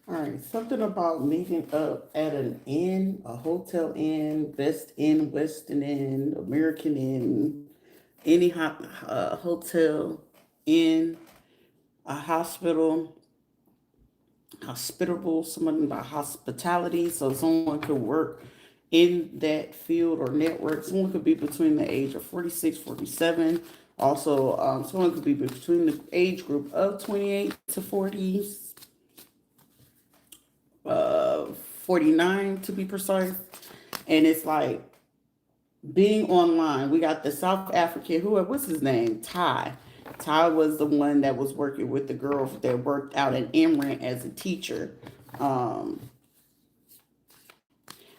All right, something about meeting up at an inn, a hotel inn, Best Inn, Western Inn, American Inn, any hotel inn, a hospital, hospitable, someone by hospitality, so someone could work in that field or network. Someone could be between the age of 46, 47. Also, someone could be between the age group of 28 to 40s, 49 to be precise. And it's like being online. We got the South African, who, what's his name? Ty. Ty was the one that was working with the girl that worked out in Emran as a teacher. Um,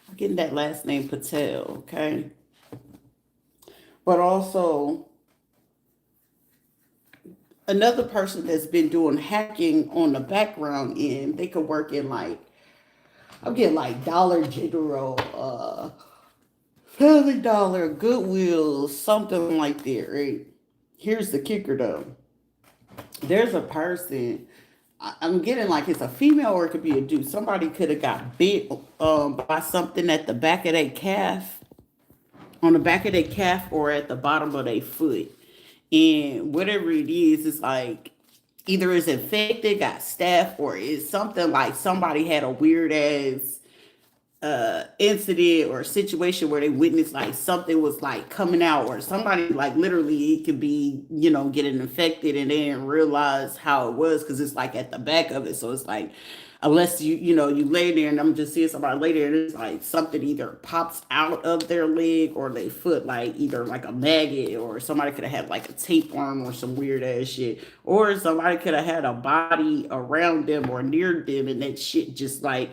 I'm getting that last name Patel, okay? But also another person that's been doing hacking on the background end, they could work in like, I'm getting like Dollar General, Family Dollar, Goodwill, something like that, right? Here's the kicker though. There's a person, I'm getting like it's a female or it could be a dude. Somebody could have got bit by something at the back of their calf, on the back of their calf or at the bottom of their foot. And whatever it is, it's like either it's infected, got staph, or it's something like somebody had a weird ass incident or situation where they witnessed like something was like coming out, or somebody like literally it could be, getting infected and they didn't realize how it was because it's like at the back of it. So it's like unless you lay there, and I'm just seeing somebody lay there and it's like something either pops out of their leg or their foot, like either like a maggot, or somebody could have had like a tapeworm or some weird ass shit, or somebody could have had a body around them or near them and that shit just like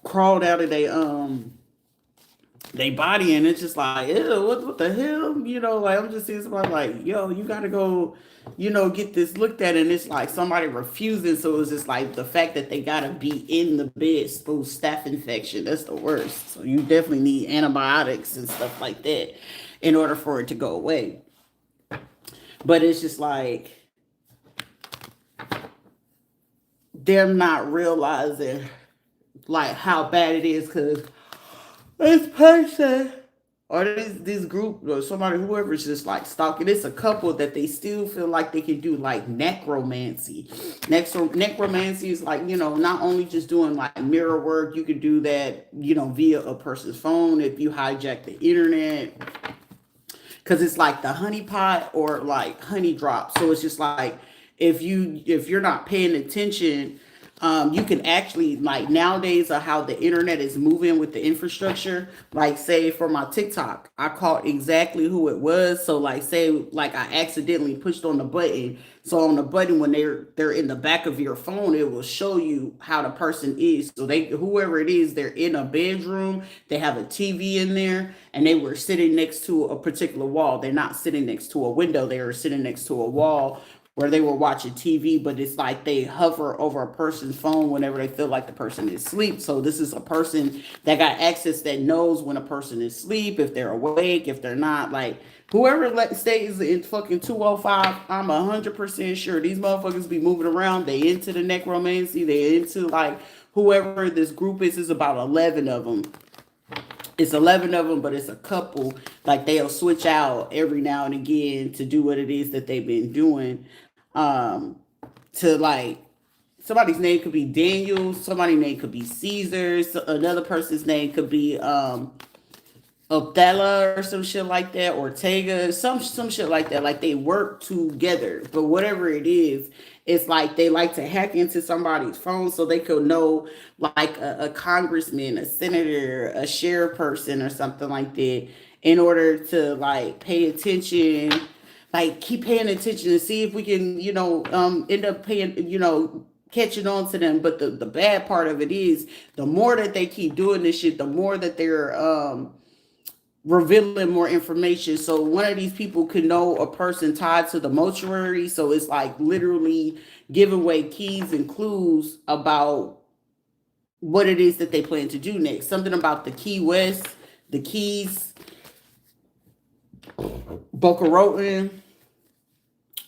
crawled out of they body, and it's just like, ew, what the hell? Like I'm just seeing somebody like, yo, you gotta go, get this looked at, and it's like somebody refusing. So it's just like the fact that they gotta be in the bed through staph infection. That's the worst. So you definitely need antibiotics and stuff like that in order for it to go away. But it's just like them not realizing like how bad it is because this person or this group or somebody, whoever is just like stalking. It's a couple that they still feel like they can do like necromancy. Necromancy is like, not only just doing like mirror work, you can do that, via a person's phone if you hijack the internet. Cause it's like the honey pot or like honey drop. So it's just like if you're not paying attention, you can actually like nowadays how the internet is moving with the infrastructure. Like say for my TikTok, I caught exactly who it was. So like say like I accidentally pushed on the button. So on the button when they're in the back of your phone, it will show you how the person is. So they whoever it is, they're in a bedroom, they have a TV in there, and they were sitting next to a particular wall. They're not sitting next to a window, they were sitting next to a wall where they were watching TV, but it's like they hover over a person's phone whenever they feel like the person is asleep. So this is a person that got access that knows when a person is asleep, if they're awake, if they're not. Like whoever stays in fucking 205, I'm 100% sure these motherfuckers be moving around. They into the necromancy. They into like whoever this group is about 11 of them. It's 11 of them, but it's a couple. Like they'll switch out every now and again to do what it is that they've been doing. Um, to like somebody's name could be Daniel, somebody's name could be Caesar, another person's name could be Othello or some shit like that, Ortega, some shit like that. Like they work together, but whatever it is, it's like they like to hack into somebody's phone so they could know like a congressman, a senator, a sheriff person, or something like that, in order to like pay attention, like keep paying attention to see if we can, end up paying, catching on to them. But the bad part of it is the more that they keep doing this shit, the more that they're revealing more information. So one of these people could know a person tied to the mortuary. So it's like literally giving away keys and clues about what it is that they plan to do next. Something about the Key West, the Keys, Boca Raton,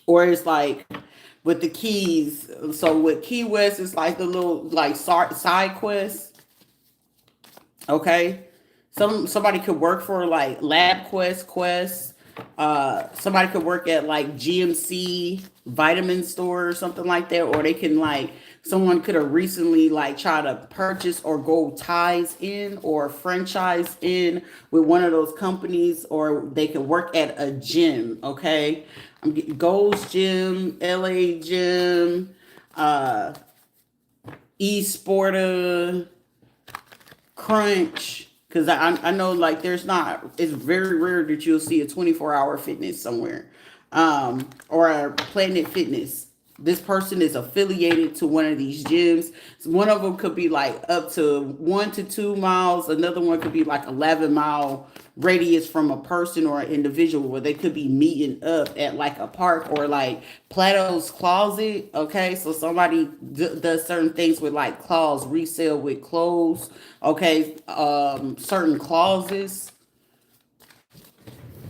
or it's like with the keys. So with Key West, it's like the little like side quest. Okay, somebody could work for like Quest. Somebody could work at like GMC vitamin store or something like that, or they can like someone could have recently like try to purchase or go ties in or franchise in with one of those companies, or they can work at a gym. Okay, I'm getting Gold's Gym, LA Gym, uh, Esporta, Crunch, because I know like there's not, it's very rare that you'll see a 24-hour fitness somewhere, or a Planet Fitness. This person is affiliated to one of these gyms. So one of them could be like up to 1 to 2 miles. Another one could be like 11-mile radius from a person or an individual, where they could be meeting up at like a park or like Plato's Closet. Okay, so somebody does certain things with like clothes, resale with clothes. Okay, certain clauses,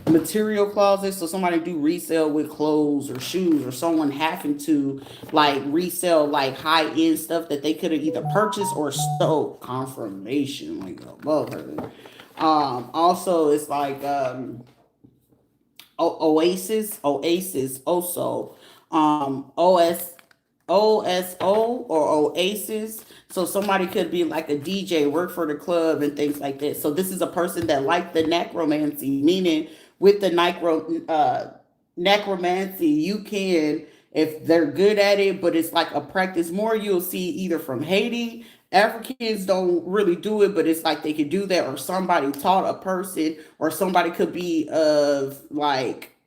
material closets. So somebody do resell with clothes or shoes, or someone having to like resell like high end stuff that they could have either purchased or stole. Confirmation, like above her. Also, it's like Oasis, also, OSO or Oasis. So somebody could be like a DJ, work for the club and things like that. So this is a person that like the necromancy, meaning with the necromancy, you can, if they're good at it, but it's like a practice more, you'll see either from Haiti. Africans don't really do it, but it's like they could do that, or somebody taught a person, or somebody could be of like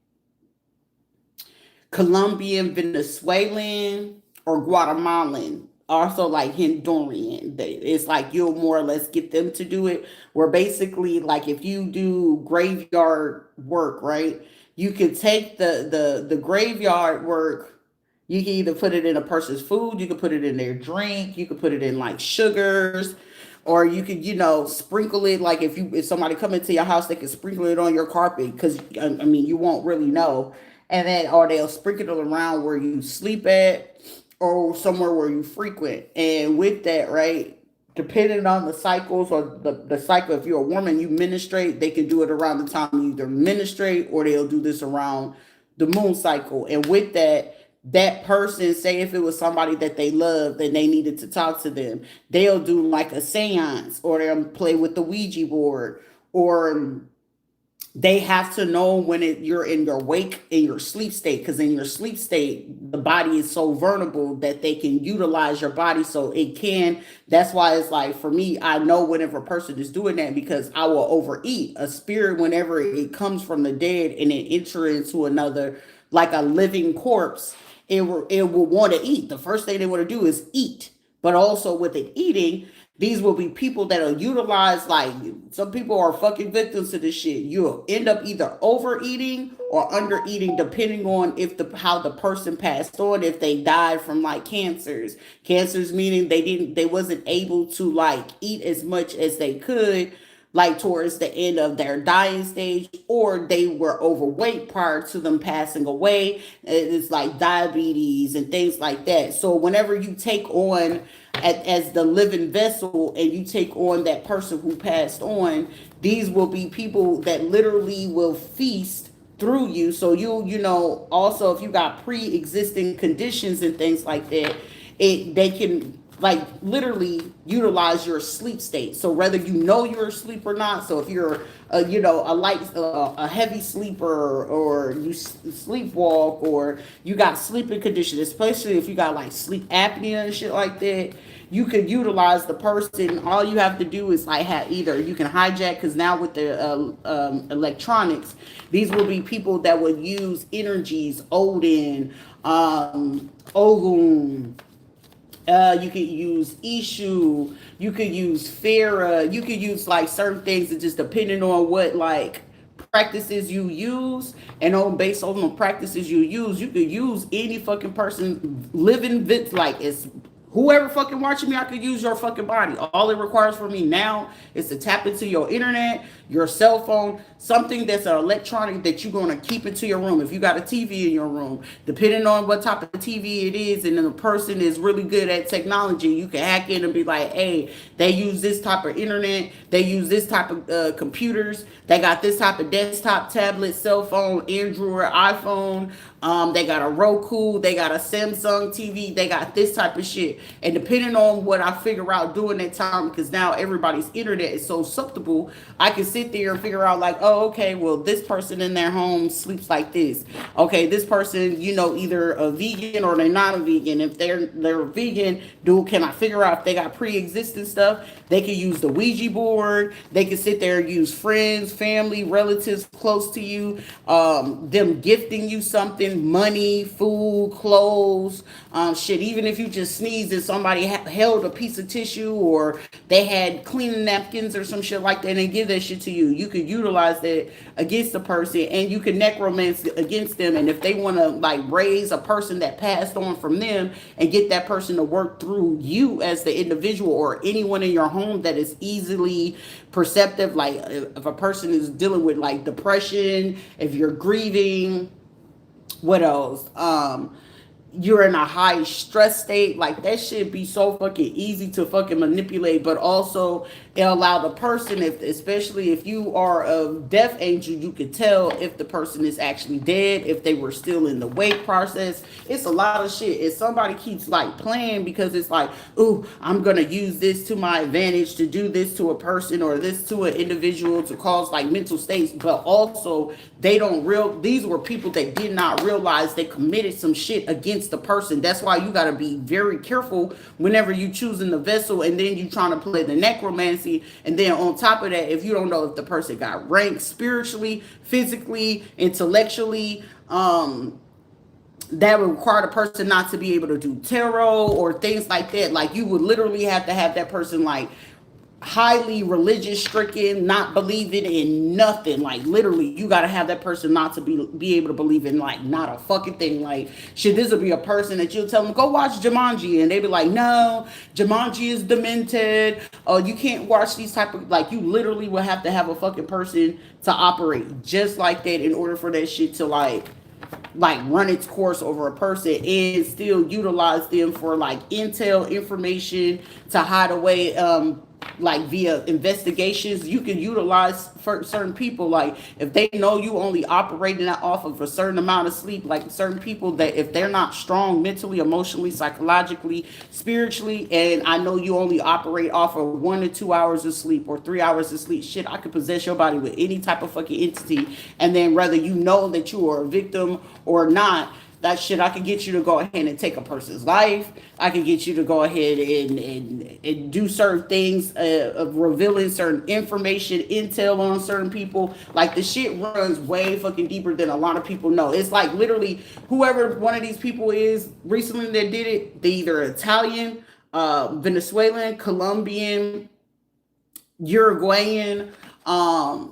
Colombian, Venezuelan, or Guatemalan. Also, like Honduran. It's like you'll more or less get them to do it. Where basically, like if you do graveyard work, right? You could take the graveyard work. You can either put it in a person's food, you could put it in their drink, you could put it in like sugars, or you could, sprinkle it. Like if somebody come into your house, they can sprinkle it on your carpet, because I mean you won't really know. And then, or they'll sprinkle it around where you sleep at, or somewhere where you frequent. And with that, right, depending on the cycles, or the cycle, if you're a woman, you menstruate, they can do it around the time you either menstruate, or they'll do this around the moon cycle. And with that, that person, say if it was somebody that they loved and they needed to talk to them, they'll do like a seance, or they'll play with the Ouija board, or they have to know when you're in your wake, in your sleep state, because in your sleep state the body is so vulnerable that they can utilize your body. So it can, that's why it's like, for me, I know whenever a person is doing that, because I will overeat a spirit whenever it comes from the dead and it enters into another, like a living corpse. It will want to eat. The first thing they want to do is eat. But also with it eating, these will be people that'll utilize, like, some people are fucking victims to this shit. You'll end up either overeating or under eating, depending on if how the person passed on, if they died from like cancers, meaning they wasn't able to like eat as much as they could, like towards the end of their dying stage, or they were overweight prior to them passing away. It's like diabetes and things like that. So whenever you take on as the living vessel, and you take on that person who passed on, these will be people that literally will feast through you. So also if you got pre-existing conditions and things like that, they can like literally utilize your sleep state. So whether you're asleep or not, so if you're a light a heavy sleeper, or you sleepwalk, or you got sleeping conditions, especially if you got like sleep apnea and shit like that, you could utilize the person. All you have to do is like have, either you can hijack, because now with the electronics, these will be people that would use energies, Odin, Ogun. You could use Ishu, you could use Farah, you could use like certain things, and just depending on what like practices you use, and based on the practices you could use any fucking person living, like, it's whoever fucking watching me, I could use your fucking body. All it requires for me now is to tap into your internet, your cell phone, something that's an electronic that you're gonna keep into your room. If you got a TV in your room, depending on what type of TV it is, and then the person is really good at technology, you can hack in and be like, hey, they use this type of internet, they use this type of computers, they got this type of desktop, tablet, cell phone, Android, iPhone. They got a Roku, they got a Samsung TV, they got this type of shit. And depending on what I figure out during that time, because now everybody's internet is so susceptible, I can sit there and figure out like, oh, okay, well, this person in their home sleeps like this. Okay, this person, either a vegan or they're not a vegan. If they're vegan, can I figure out if they got pre-existing stuff? They can use the Ouija board. They can sit there and use friends, family, relatives close to you, them gifting you something, money, food, clothes, shit. Even if you just sneezed and somebody held a piece of tissue, or they had cleaning napkins or some shit like that, and they give that shit to you, you could utilize that against the person, and you can necromance against them. And if they want to like raise a person that passed on from them and get that person to work through you as the individual, or anyone in your home that is easily perceptive, like if a person is dealing with like depression, if you're grieving, what else? You're in a high stress state, like that should be so fucking easy to fucking manipulate. But also it allow the person, if especially if you are a death angel, you could tell if the person is actually dead, if they were still in the wake process. It's a lot of shit. If somebody keeps like playing because it's like, ooh, I'm gonna use this to my advantage to do this to a person or this to an individual to cause like mental states, but also these were people that did not realize they committed some shit against the person. That's why you got to be very careful whenever you choosing the vessel, and then you trying to play the necromancy. And then on top of that, if you don't know if the person got ranked spiritually, physically, intellectually, that would require the person not to be able to do tarot or things like that. Like you would literally have to have that person like highly religious stricken, not believing in nothing. Like literally, you gotta have that person not to be able to believe in like not a fucking thing. Like shit, this will be a person that you'll tell them go watch Jumanji, and they be like, no, Jumanji is demented. Oh, you can't watch these type of, like, you literally will have to have a fucking person to operate just like that in order for that shit to like run its course over a person, and still utilize them for like intel information to hide away, like via investigations. You can utilize for certain people, like if they know you only operating off of a certain amount of sleep, like certain people that if they're not strong mentally, emotionally, psychologically, spiritually, and I know you only operate off of 1 to 2 hours of sleep or 3 hours of sleep, shit, I could possess your body with any type of fucking entity, and then whether you know that you are a victim or not, that shit, I could get you to go ahead and take a person's life. I could get you to go ahead and do certain things, of revealing certain information, intel on certain people. Like the shit runs way fucking deeper than a lot of people know. It's like literally whoever one of these people is recently that did it, they either Italian, Venezuelan, Colombian, Uruguayan.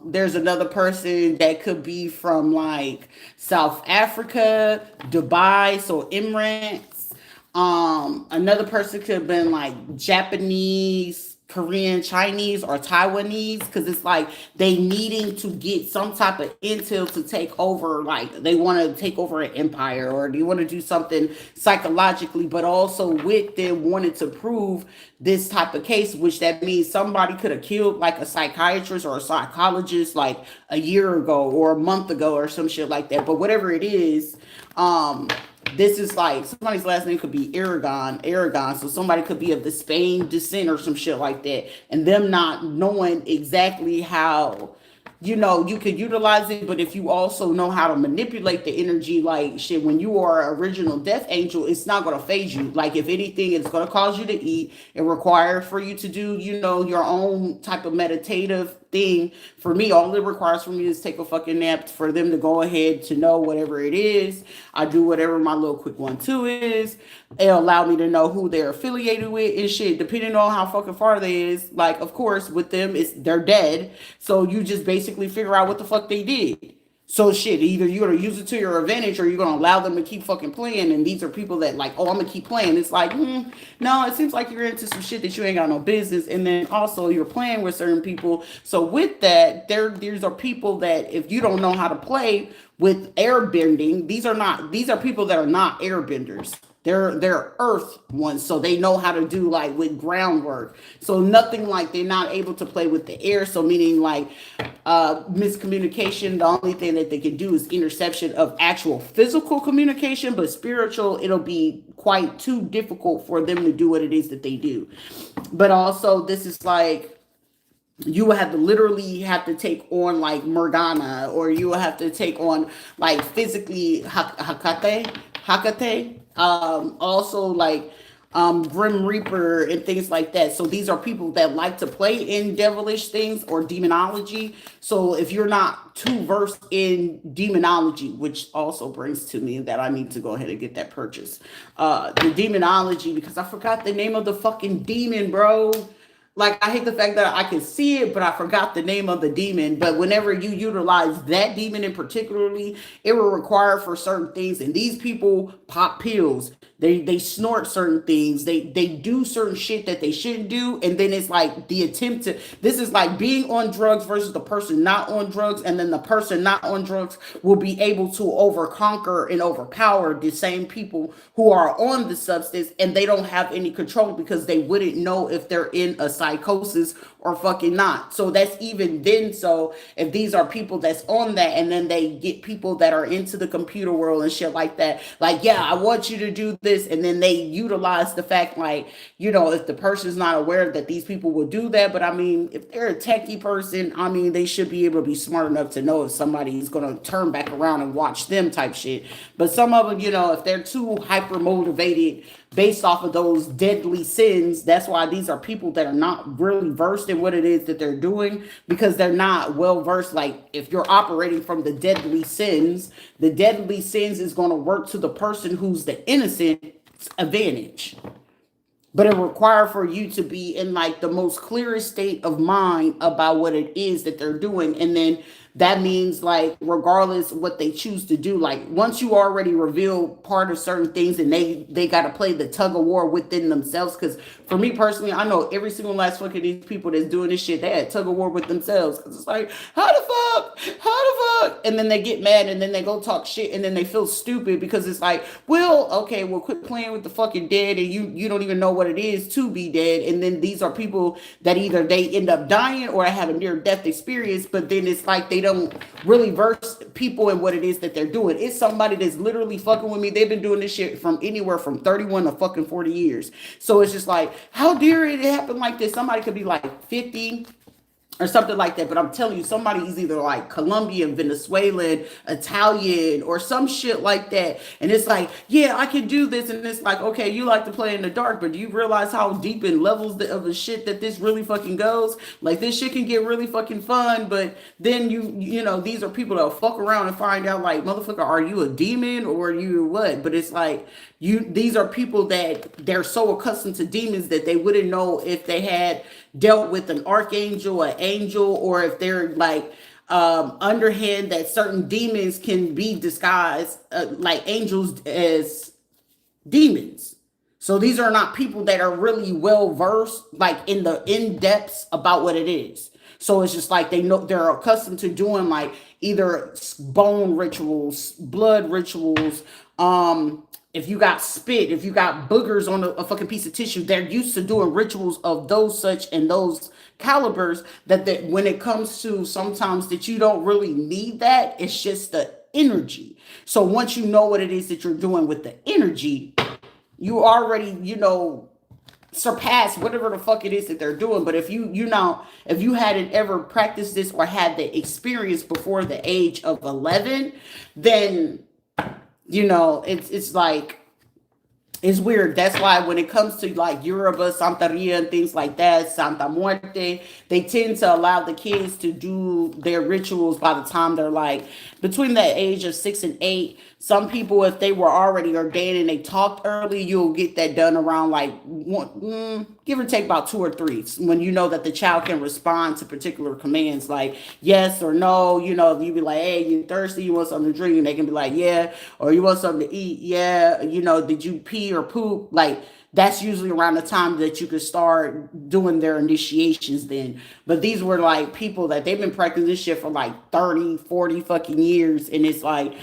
There's another person that could be from like South Africa, Dubai, so Emirates. Another person could have been like Japanese, Korean, Chinese, or Taiwanese, because it's like they needing to get some type of intel to take over, like they want to take over an empire, or they want to do something psychologically, but also with them wanted to prove this type of case, which that means somebody could have killed like a psychiatrist or a psychologist like a year ago or a month ago or some shit like that. But whatever it is, this is like somebody's last name could be Aragon. So somebody could be of the Spain descent or some shit like that. And them not knowing exactly how, you could utilize it, but if you also know how to manipulate the energy, like shit, when you are an original death angel, it's not going to phase you. Like if anything, it's going to cause you to eat. It requires for you to do, your own type of meditative thing. For me, all it requires for me is take a fucking nap for them to go ahead to know whatever it is. I do whatever my little quick 1-2 is. It'll allow me to know who they're affiliated with and shit, depending on how fucking far they is. Like, of course, with them, they're dead. So you just basically figure out what the fuck they did. So shit, either you're gonna use it to your advantage or you're gonna allow them to keep fucking playing. And these are people that like, oh, I'm gonna keep playing. It's like, no, it seems like you're into some shit that you ain't got no business. And then also you're playing with certain people. So with that, these are people that if you don't know how to play with airbending, these are people that are not airbenders. They're earth ones, so they know how to do like with groundwork. So nothing like they're not able to play with the air. So meaning like miscommunication. The only thing that they can do is interception of actual physical communication, but spiritual, it'll be quite too difficult for them to do what it is that they do. But also, this is like you will have to literally have to take on like Morgana, or you will have to take on like physically Hakate. Also like Grim Reaper and things like that. So these are people that like to play in devilish things or demonology. So if you're not too versed in demonology, which also brings to me that I need to go ahead and get that purchase. The demonology, because I forgot the name of the fucking demon, bro. Like, I hate the fact that I can see it, but I forgot the name of the demon. But whenever you utilize that demon in particularly, it will require for certain things. And these people pop pills. They snort certain things. They do certain shit that they shouldn't do. And then it's like the attempt to, this is like being on drugs versus the person not on drugs. And then the person not on drugs will be able to overconquer and overpower the same people who are on the substance, and they don't have any control because they wouldn't know if they're in a psychosis or fucking not. So that's even then. So if these are people that's on that, and then they get people that are into the computer world and shit like that, like, yeah, I want you to do this. And then they utilize the fact, like, if the person's not aware that these people will do that. But I mean, if they're a techie person, I mean, they should be able to be smart enough to know if somebody's going to turn back around and watch them type shit. But some of them, if they're too hyper motivated based off of those deadly sins, that's why these are people that are not really versed in what it is that they're doing, because they're not well versed. Like, if you're operating from the deadly sins is going to work to the person who's the innocent advantage. But it requires for you to be in like the most clearest state of mind about what it is that they're doing. And then that means, like, regardless of what they choose to do, like, once you already reveal part of certain things, and they got to play the tug of war within themselves. Because for me personally, I know every single last fucking these people that's doing this shit, they had tug of war with themselves. Because it's like, how the fuck, and then they get mad, and then they go talk shit, and then they feel stupid because it's like, well, okay, well, quit playing with the fucking dead, and you don't even know what it is to be dead. And then these are people that either they end up dying or have a near death experience, but then it's like they don't really verse people in what it is that they're doing. It's somebody that's literally fucking with me. They've been doing this shit from anywhere from 31 to fucking 40 years. So it's just like, how dare it happen like this? Somebody could be like 50 or something like that. But I'm telling you, somebody is either like Colombian, Venezuelan, Italian, or some shit like that. And it's like, yeah, I can do this. And it's like, okay, you like to play in the dark, but do you realize how deep in levels of the shit that this really fucking goes? Like, this shit can get really fucking fun, but then these are people that'll fuck around and find out, like, motherfucker, are you a demon or are you what? But it's like, these are people that they're so accustomed to demons that they wouldn't know if they had dealt with an archangel, an angel, or if they're like underhand, that certain demons can be disguised like angels as demons. So these are not people that are really well versed, like in the in depths about what it is. So it's just like they're accustomed to doing like either bone rituals, blood rituals, if you got spit, if you got boogers on a fucking piece of tissue, they're used to doing rituals of those such and those calibers, that when it comes to sometimes that you don't really need that, it's just the energy. So once you know what it is that you're doing with the energy, you already, surpass whatever the fuck it is that they're doing. But if you hadn't ever practiced this or had the experience before the age of 11, then it's like, it's weird. That's why when it comes to like Yoruba, Santeria, and things like that, Santa Muerte, they tend to allow the kids to do their rituals by the time they're like between the age of 6 and 8. Some people, if they were already ordained and they talked early, you'll get that done around like give or take about two or three, when you know that the child can respond to particular commands like yes or no. If you be like, hey, you thirsty, you want something to drink, and they can be like, yeah. Or you want something to eat, yeah. Did you pee or poop? Like, that's usually around the time that you could start doing their initiations then. But these were like people that they've been practicing this shit for like 30, 40 fucking years. And it's like,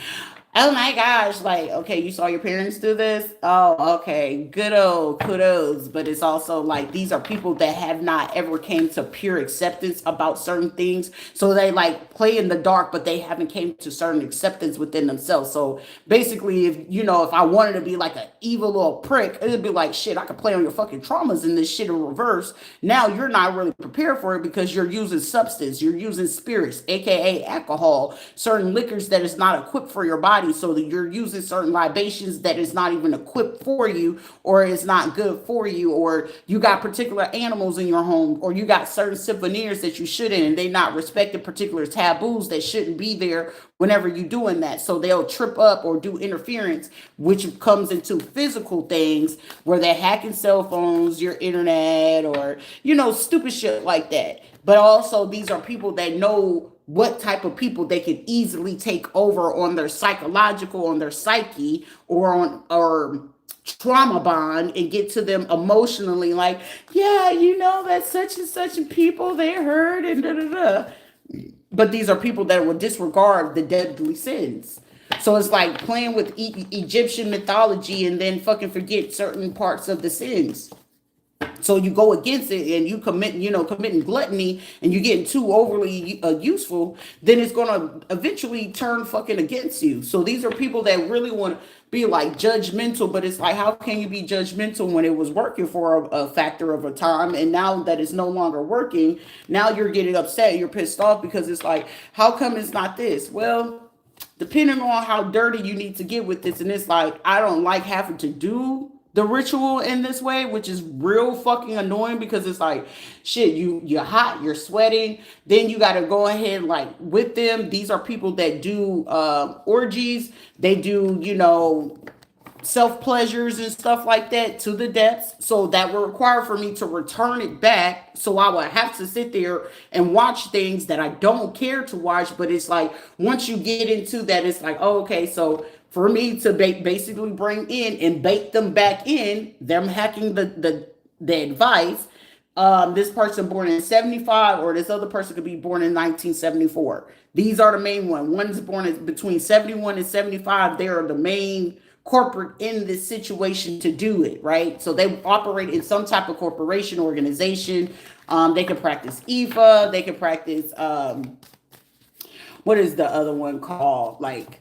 oh my gosh, like, okay, you saw your parents do this? Oh, okay, good old kudos. But it's also like these are people that have not ever came to pure acceptance about certain things. So they like play in the dark, but they haven't came to certain acceptance within themselves. So basically, if I wanted to be like an evil little prick, it'd be like, shit, I could play on your fucking traumas in this shit in reverse. Now you're not really prepared for it because you're using substance, you're using spirits, aka alcohol, certain liquors that is not equipped for your body, so that you're using certain libations that is not even equipped for you, or is not good for you, or you got particular animals in your home, or you got certain souvenirs that you shouldn't, and they not respecting particular taboos that shouldn't be there whenever you're doing that. So they'll trip up or do interference, which comes into physical things where they're hacking cell phones, your internet, or stupid shit like that. But also these are people that know what type of people they can easily take over on their psychological, on their psyche, or trauma bond, and get to them emotionally, like, yeah, that's such and such people, they hurt and da da da. But these are people that will disregard the deadly sins. So it's like playing with Egyptian mythology and then fucking forget certain parts of the sins. So you go against it and you committing gluttony, and you getting too overly useful, then it's going to eventually turn fucking against you. So these are people that really want to be like judgmental, but it's like, how can you be judgmental when it was working for a factor of a time, and now that it's no longer working, now you're getting upset, you're pissed off because it's like, how come it's not this? Well, depending on how dirty you need to get with this, and it's like, I don't like having to do the ritual in this way, which is real fucking annoying, because it's like, shit, you're hot, you're sweating, then you got to go ahead like with them. These are people that do orgies, they do self pleasures and stuff like that to the depths. So that would require for me to return it back. So I would have to sit there and watch things that I don't care to watch. But it's like, once you get into that, it's like, oh, okay, so for me to basically bring in and bait them back in, them hacking the advice. This person born in 75, or this other person could be born in 1974. These are the main one. One's born between 71 and 75. They are the main corporate in this situation to do it, right? So they operate in some type of corporation organization. They can practice IFA. They can practice, what is the other one called? Like,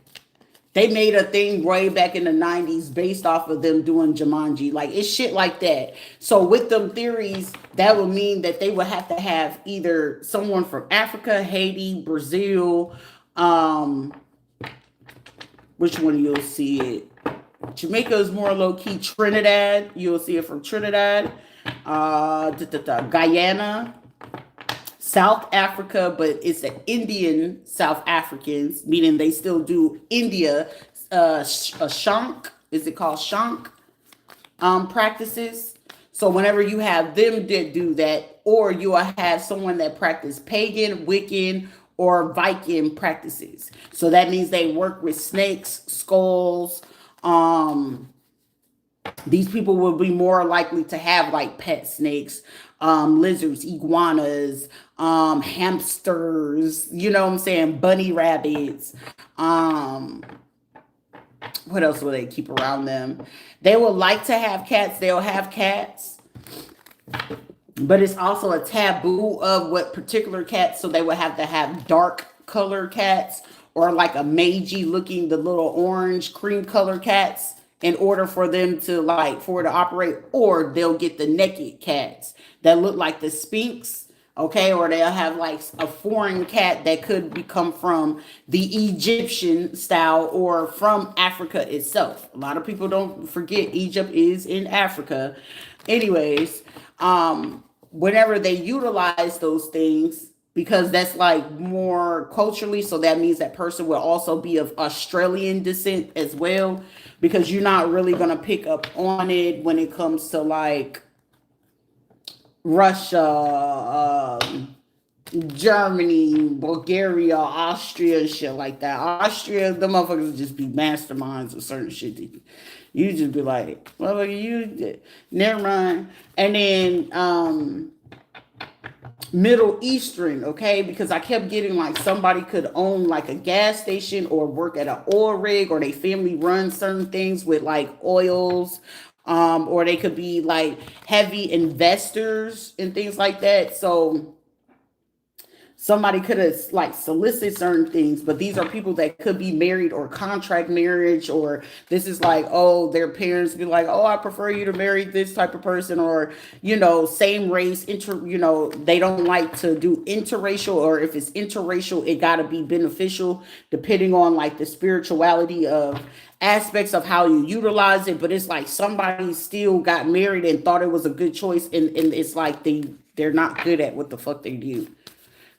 they made a thing way back in the 90s based off of them doing Jumanji. Like, it's shit like that. So with them theories, that would mean that they would have to have either someone from Africa, Haiti, Brazil, which one you'll see it? Jamaica is more low-key. Trinidad, you'll see it from Trinidad. Guyana, South Africa, but it's the Indian South Africans, meaning they still do India, shank, is it called shank, practices. So whenever you have them that do that, or you will have someone that practice pagan, Wiccan, or Viking practices. So that means they work with snakes, skulls. These people will be more likely to have like pet snakes, lizards, iguanas, hamsters, you know what I'm saying, bunny rabbits. What else will they keep around them? They would like to have cats. They'll have cats. But it's also a taboo of what particular cats. So they would have to have dark color cats, or like a magey looking, the little orange cream color cats, in order for them to for it to operate. Or they'll get the naked cats that look like the Sphinx, okay? Or they'll have like a foreign cat that could become from the Egyptian style or from Africa itself. A lot of people don't forget Egypt is in Africa. Anyways, whenever they utilize those things, because that's like more culturally, so that means that person will also be of Australian descent as well, because you're not really going to pick up on it when it comes to like Russia, Germany, Bulgaria, Austria, shit like that. Austria, the motherfuckers just be masterminds of certain shit. You just be like, motherfucker, you never mind. And then Middle Eastern, okay, because I kept getting like somebody could own like a gas station or work at an oil rig, or they family run certain things with like oils, or they could be like heavy investors and things like that. So somebody could have like solicited certain things, but these are people that could be married or contract marriage, or this is like, oh, their parents be like, oh, I prefer you to marry this type of person, or same race, they don't like to do interracial, or if it's interracial, it got to be beneficial depending on like the spirituality of aspects of how you utilize it. But it's like somebody still got married and thought it was a good choice, and it's like they're not good at what the fuck they do.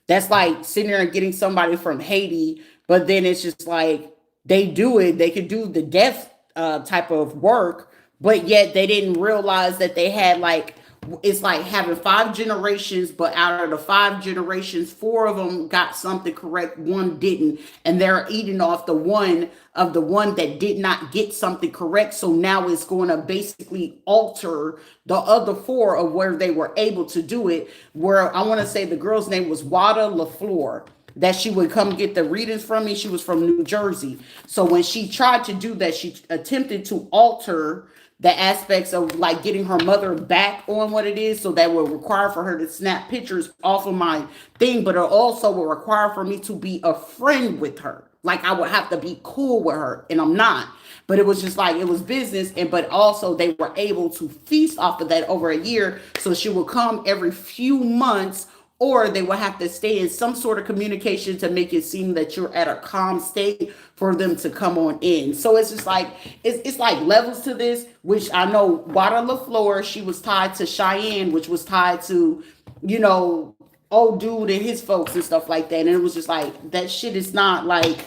That's like sitting there and getting somebody from Haiti, but then it's just like they do it. They could do the deaf type of work, but yet they didn't realize that they had like, it's like having five generations, but out of the five generations, four of them got something correct, one didn't, and they're eating off the one that did not get something correct. So now it's going to basically alter the other four of where they were able to do it. Where I want to say the girl's name was Wada LaFleur, that she would come get the readings from me. She was from New Jersey. So when she tried to do that, she attempted to alter the aspects of like getting her mother back on what it is. So that would require for her to snap pictures off of my thing, but it also will require for me to be a friend with her. Like I would have to be cool with her, and I'm not. But it was just like it was business, and but also they were able to feast off of that over a year. So she would come every few months, or they will have to stay in some sort of communication to make it seem that you're at a calm state for them to come on in. So it's just like it's like levels to this, which I know Wada LaFleur, she was tied to Cheyenne, which was tied to, you know, old dude and his folks and stuff like that. And it was just like that shit is not like,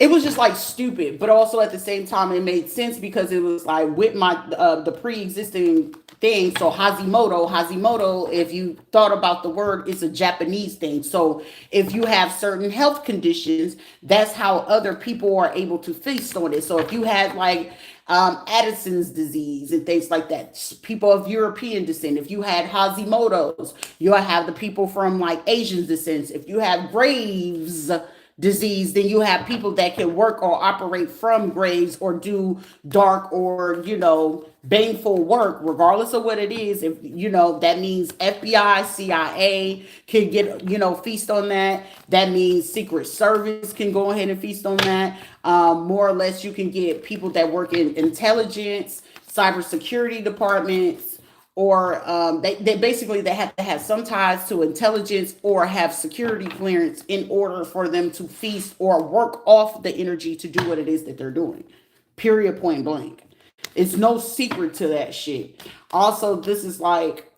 it was just like stupid, but also at the same time it made sense because it was like with my the pre-existing thing. So Hashimoto, if you thought about the word, it's a Japanese thing. So if you have certain health conditions, that's how other people are able to feast on it. So if you had like Addison's disease and things like that, people of European descent, if you had Hashimoto's, you'll have the people from like Asian descent. If you have Graves disease, then you have people that can work or operate from graves or do dark or, baneful work, regardless of what it is. If, that means FBI, CIA can get, feast on that. That means Secret Service can go ahead and feast on that. More or less, you can get people that work in intelligence, cybersecurity departments, or they basically they have to have some ties to intelligence or have security clearance in order for them to feast or work off the energy to do what it is that they're doing. Period, point blank. It's no secret to that shit. Also, this is like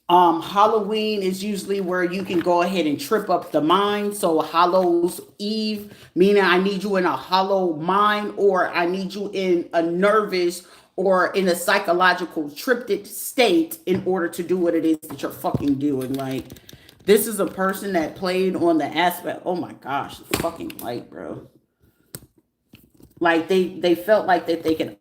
Halloween is usually where you can go ahead and trip up the mind. So Hallow's Eve, meaning I need you in a hollow mind, or I need you in a nervous or in a psychological tripped state in order to do what it is that you're fucking doing. Like, this is a person that played on the aspect. Oh my gosh, it's fucking light, bro. Like they felt like that they could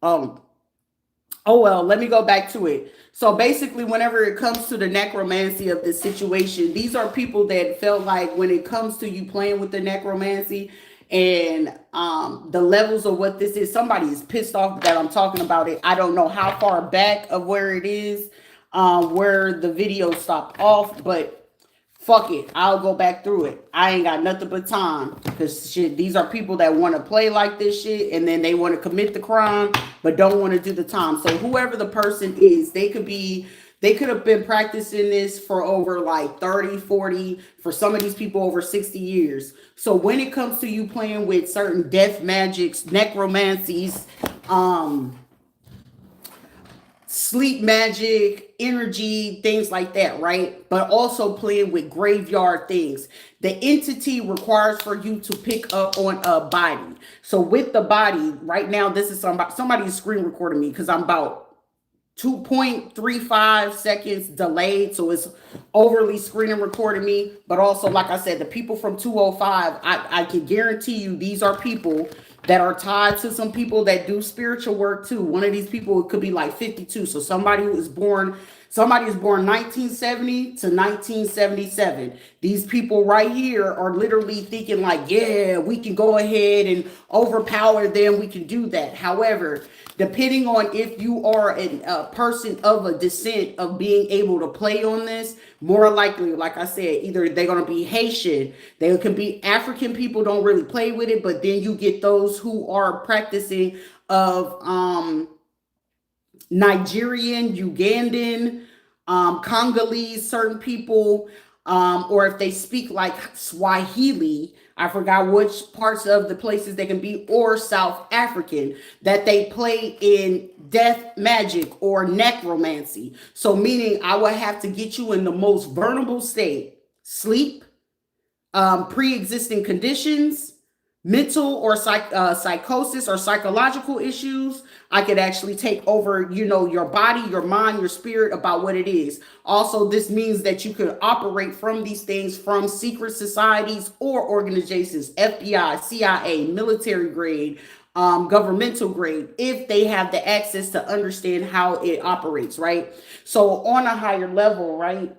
Um, Oh well, let me go back to it. So basically, whenever it comes to the necromancy of this situation, these are people that felt like when it comes to you playing with the necromancy and the levels of what this is, somebody is pissed off that I'm talking about it. I don't know how far back of where it is, where the video stopped off, but fuck it, I'll go back through it. I ain't got nothing but time because shit, these are people that want to play like this shit and then they want to commit the crime but don't want to do the time. So whoever the person is, they could have been practicing this for over like 30, 40, for some of these people over 60 years. So when it comes to you playing with certain death magics, necromancies, sleep magic, energy, things like that, right? But also playing with graveyard things. The entity requires for you to pick up on a body. So with the body, right now, this is somebody's screen recording me because I'm about 2.35 seconds delayed, so it's overly screen and recording me. But also, like I said, the people from 205, I can guarantee you these are people that are tied to some people that do spiritual work too. One of these people could be like 52. So somebody was born 1970 to 1977. These people right here are literally thinking like, yeah, we can go ahead and overpower them. We can do that. However, depending on if you are a person of a descent of being able to play on this, more likely, like I said, either they're going to be Haitian, they can be African people, don't really play with it, but then you get those who are practicing of Nigerian, Ugandan, Congolese, certain people, or if they speak like Swahili, I forgot which parts of the places they can be, or South African, that they play in death magic or necromancy. So meaning I would have to get you in the most vulnerable state, sleep, pre-existing conditions, mental or psychosis or psychological issues. I could actually take over, your body, your mind, your spirit about what it is. Also, this means that you could operate from these things from secret societies or organizations, FBI, CIA, military grade, governmental grade, if they have the access to understand how it operates, right? So on a higher level, right?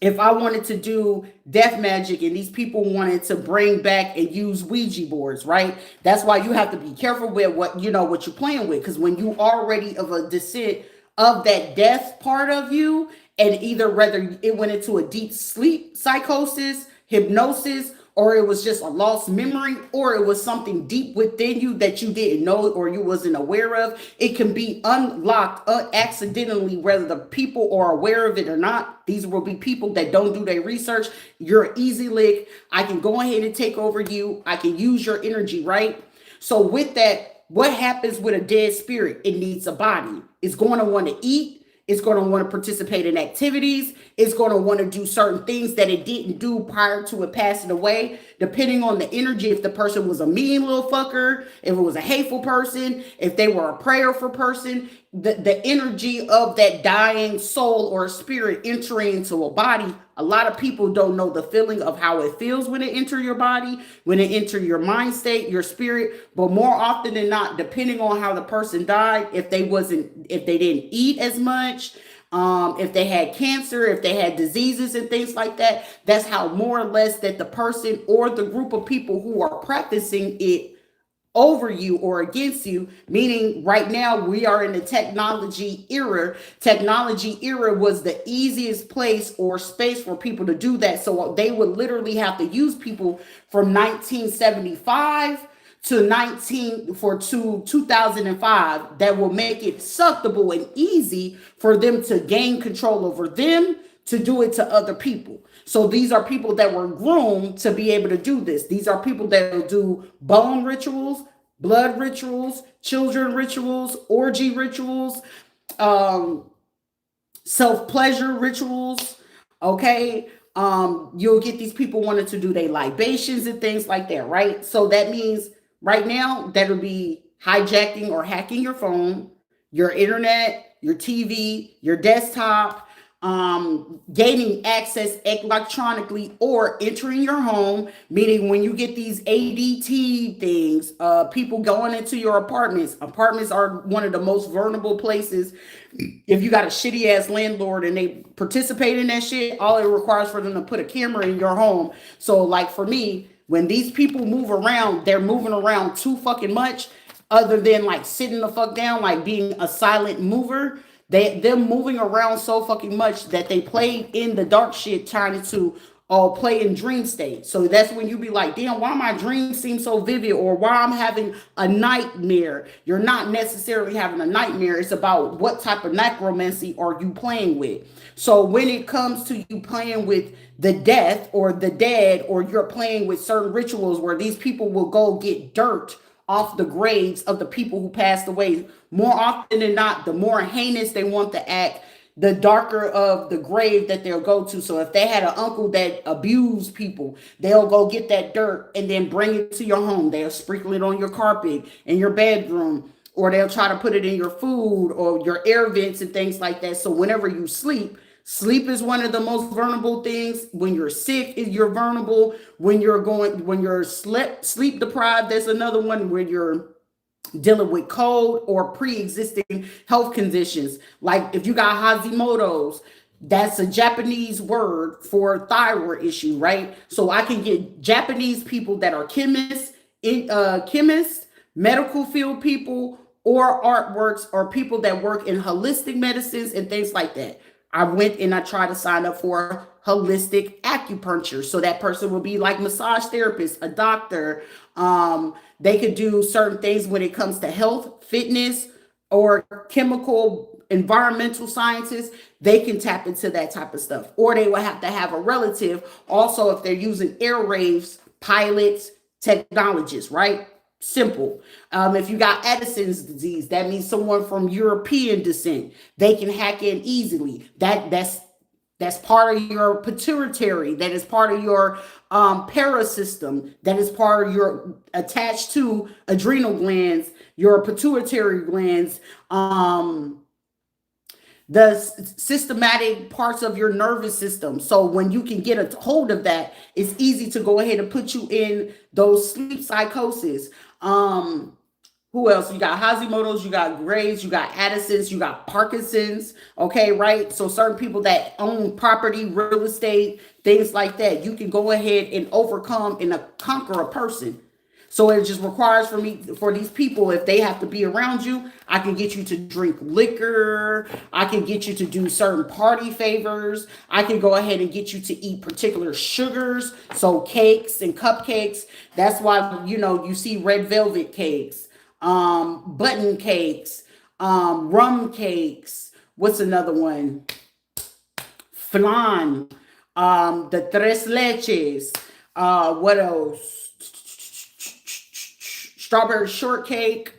If I wanted to do death magic and these people wanted to bring back and use Ouija boards, right? That's why you have to be careful with what you're playing with. Because when you already of a descent of that death part of you, and either whether it went into a deep sleep psychosis, hypnosis, or it was just a lost memory, or it was something deep within you that you didn't know or you wasn't aware of, it can be unlocked accidentally, whether the people are aware of it or not. These will be people that don't do their research. You're an easy lick. I can go ahead and take over you. I can use your energy, right? So with that, what happens with a dead spirit? It needs a body. It's going to want to eat. It's going to want to participate in activities. It's going to want to do certain things that it didn't do prior to it passing away, depending on the energy. If the person was a mean little fucker, if it was a hateful person, if they were a prayerful person, the energy of that dying soul or spirit entering into a body. A lot of people don't know the feeling of how it feels when it enters your body, when it enters your mind state, your spirit. But more often than not, depending on how the person died, if they didn't eat as much, if they had cancer, if they had diseases and things like that, that's how more or less that the person or the group of people who are practicing it over you or against you, meaning right now we are in the technology era. Technology era was the easiest place or space for people to do that. So they would literally have to use people from 1975 to 2005 that will make it acceptable and easy for them to gain control over them, to do it to other people. So these are people that were groomed to be able to do this. These are people that will do bone rituals, blood rituals, children rituals, orgy rituals, self-pleasure rituals. Okay. You'll get these people wanting to do their libations and things like that, right? So that means right now that'll be hijacking or hacking your phone, your internet, your TV, your desktop, gaining access electronically or entering your home, meaning when you get these ADT things, people going into your apartments. Apartments are one of the most vulnerable places. If you got a shitty ass landlord and they participate in that shit, all it requires for them to put a camera in your home. So like for me, when these people move around, they're moving around too fucking much, other than like sitting the fuck down, like being a silent mover. Them moving around so fucking much that they play in the dark shit trying to play in dream state. So that's when you be like, damn, why my dreams seem so vivid, or why I'm having a nightmare. You're not necessarily having a nightmare. It's about what type of necromancy are you playing with. So when it comes to you playing with the death or the dead, or you're playing with certain rituals where these people will go get dirt off the graves of the people who passed away. More often than not, the more heinous they want to act, the darker of the grave that they'll go to. So if they had an uncle that abused people, they'll go get that dirt and then bring it to your home. They'll sprinkle it on your carpet in your bedroom, or they'll try to put it in your food or your air vents and things like that. So whenever you sleep is one of the most vulnerable things. When you're sick, you're vulnerable. When you're sleep deprived, there's another one where you're dealing with cold or pre-existing health conditions. Like if you got Hashimoto's, that's a Japanese word for thyroid issue, right? So I can get Japanese people that are chemists, medical field people, or artworks, or people that work in holistic medicines and things like that. I went and I tried to sign up for holistic acupuncture. So that person will be like massage therapist, a doctor. They could do certain things when it comes to health, fitness, or chemical, environmental sciences. They can tap into that type of stuff. Or they will have to have a relative. Also, if they're using airwaves, pilots, technologists, right? Simple. If you got Addison's disease, that means someone from European descent. They can hack in easily. That's part of your pituitary. That is part of your parasystem. That is part of your attached to adrenal glands, your pituitary glands, the systematic parts of your nervous system. So when you can get a hold of that, it's easy to go ahead and put you in those sleep psychosis. Who else? You got Hashimoto's, you got Graves, you got Addison's, you got Parkinson's. Okay, right? So certain people that own property, real estate, things like that, you can go ahead and overcome and conquer a person. So it just requires for these people, if they have to be around you, I can get you to drink liquor. I can get you to do certain party favors. I can go ahead and get you to eat particular sugars. So cakes and cupcakes. That's why, you see red velvet cakes, button cakes, rum cakes. What's another one? Flan, the tres leches. What else? Strawberry shortcake,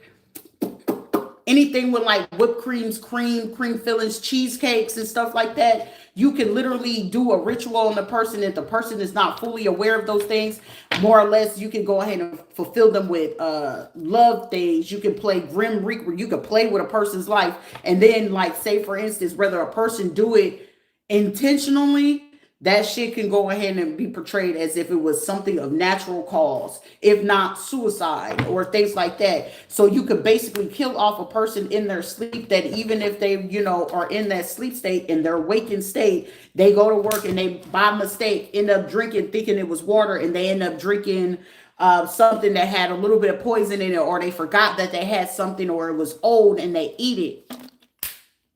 anything with like whipped creams, cream fillings, cheesecakes and stuff like that. You can literally do a ritual on the person. If the person is not fully aware of those things, more or less, you can go ahead and fulfill them with love things. You can play Grim Reaper. You can play with a person's life. And then, like, say, for instance, whether a person do it intentionally, that shit can go ahead and be portrayed as if it was something of natural cause, if not suicide or things like that. So you could basically kill off a person in their sleep, that even if they, are in that sleep state, in their waking state, they go to work and they, by mistake, end up drinking, thinking it was water, and they end up drinking something that had a little bit of poison in it, or they forgot that they had something, or it was old and they eat it.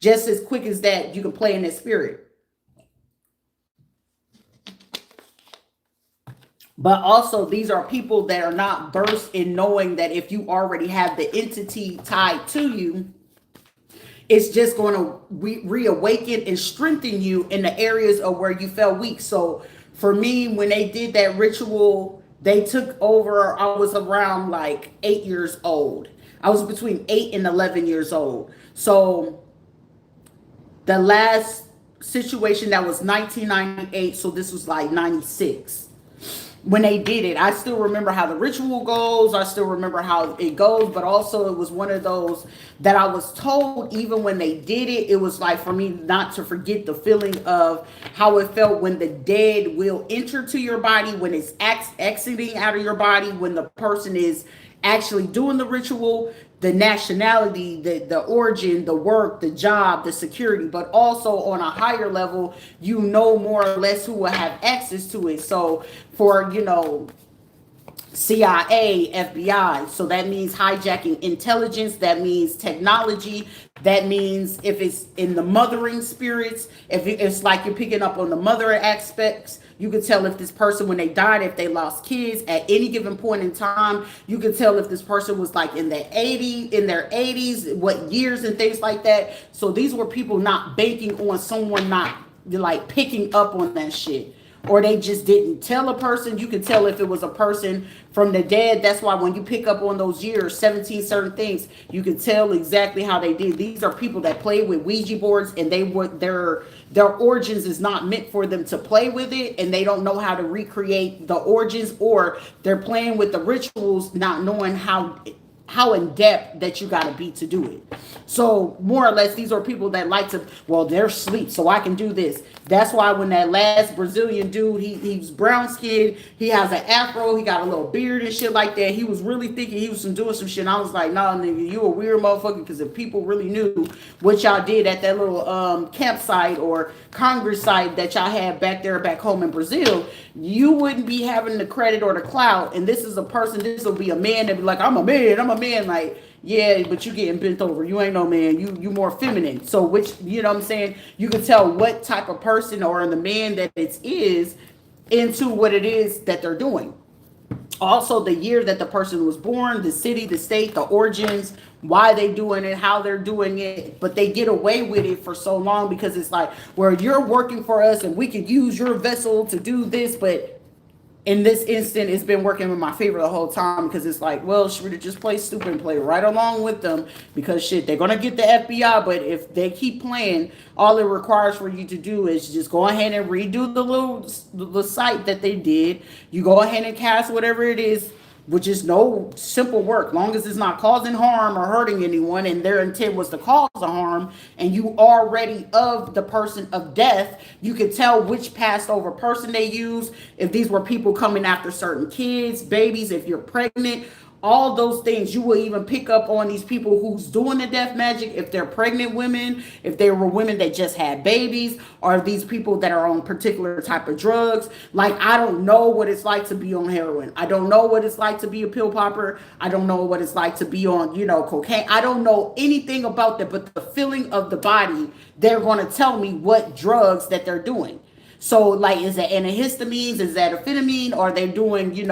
Just as quick as that, you can play in that spirit. But also, these are people that are not versed in knowing that if you already have the entity tied to you, it's just going to reawaken and strengthen you in the areas of where you felt weak. So for me, when they did that ritual, they took over. I was around like 8 years old. I was between 8 and 11 years old. So the last situation, that was 1998. So this was like 96. when they did it. I still remember how the ritual goes. I still remember how it goes, but also it was one of those that I was told even when they did it, it was like for me not to forget the feeling of how it felt when the dead will enter to your body, when it's exiting out of your body, when the person is actually doing the ritual, the nationality, the origin, the work, the job, the security, but also on a higher level, you know more or less who will have access to it. So for, CIA, FBI. So that means hijacking intelligence. That means technology. That means if it's in the mothering spirits, if it's like you're picking up on the mother aspects, you can tell if this person, when they died, if they lost kids at any given point in time, you can tell if this person was like in their 80s, what years and things like that. So these were people not banking on someone not like picking up on that shit, or they just didn't tell a person. You could tell if it was a person from the dead. That's why when you pick up on those years, 17 certain things, you can tell exactly how they did. These are people that play with Ouija boards, and they were their origins is not meant for them to play with it, and they don't know how to recreate the origins, or they're playing with the rituals, not knowing how in depth that you got to be to do it. So more or less, these are people that like to, well, they're asleep, so I can do this. That's why when that last Brazilian dude, he's brown skinned, he has an afro, he got a little beard and shit like that. He was really thinking he was doing some shit. And I was like, nah, nigga, you a weird motherfucker. Because if people really knew what y'all did at that little campsite or Congress site that y'all had back home in Brazil, you wouldn't be having the credit or the clout. And this is a person, this will be a man that be like, I'm a man. Like, yeah, but you getting bent over. You ain't no man. You more feminine. So which, you know what I'm saying? You can tell what type of person or the man that it is into what it is that they're doing. Also, the year that the person was born, the city, the state, the origins, why they doing it, how they're doing it. But they get away with it for so long because it's like, well, you're working for us and we could use your vessel to do this, but in this instant, it's been working in my favor the whole time because it's like, well, should just play stupid and play right along with them because shit, they're gonna get the FBI. But if they keep playing, all it requires for you to do is just go ahead and redo the site that they did. You go ahead and cast whatever it is, which is no simple work, long as it's not causing harm or hurting anyone, and their intent was to cause a harm, and you already of the person of death, you could tell which passed over person they use, if these were people coming after certain kids, babies, if you're pregnant, all those things. You will even pick up on these people who's doing the death magic, if they're pregnant women, if they were women that just had babies, or these people that are on particular type of drugs. Like, I don't know what it's like to be on heroin. I don't know what it's like to be a pill popper. I don't know what it's like to be on, cocaine. I don't know anything about that, but the feeling of the body, they're going to tell me what drugs that they're doing. So, like, is that antihistamines? Is that amphetamine? Are they doing,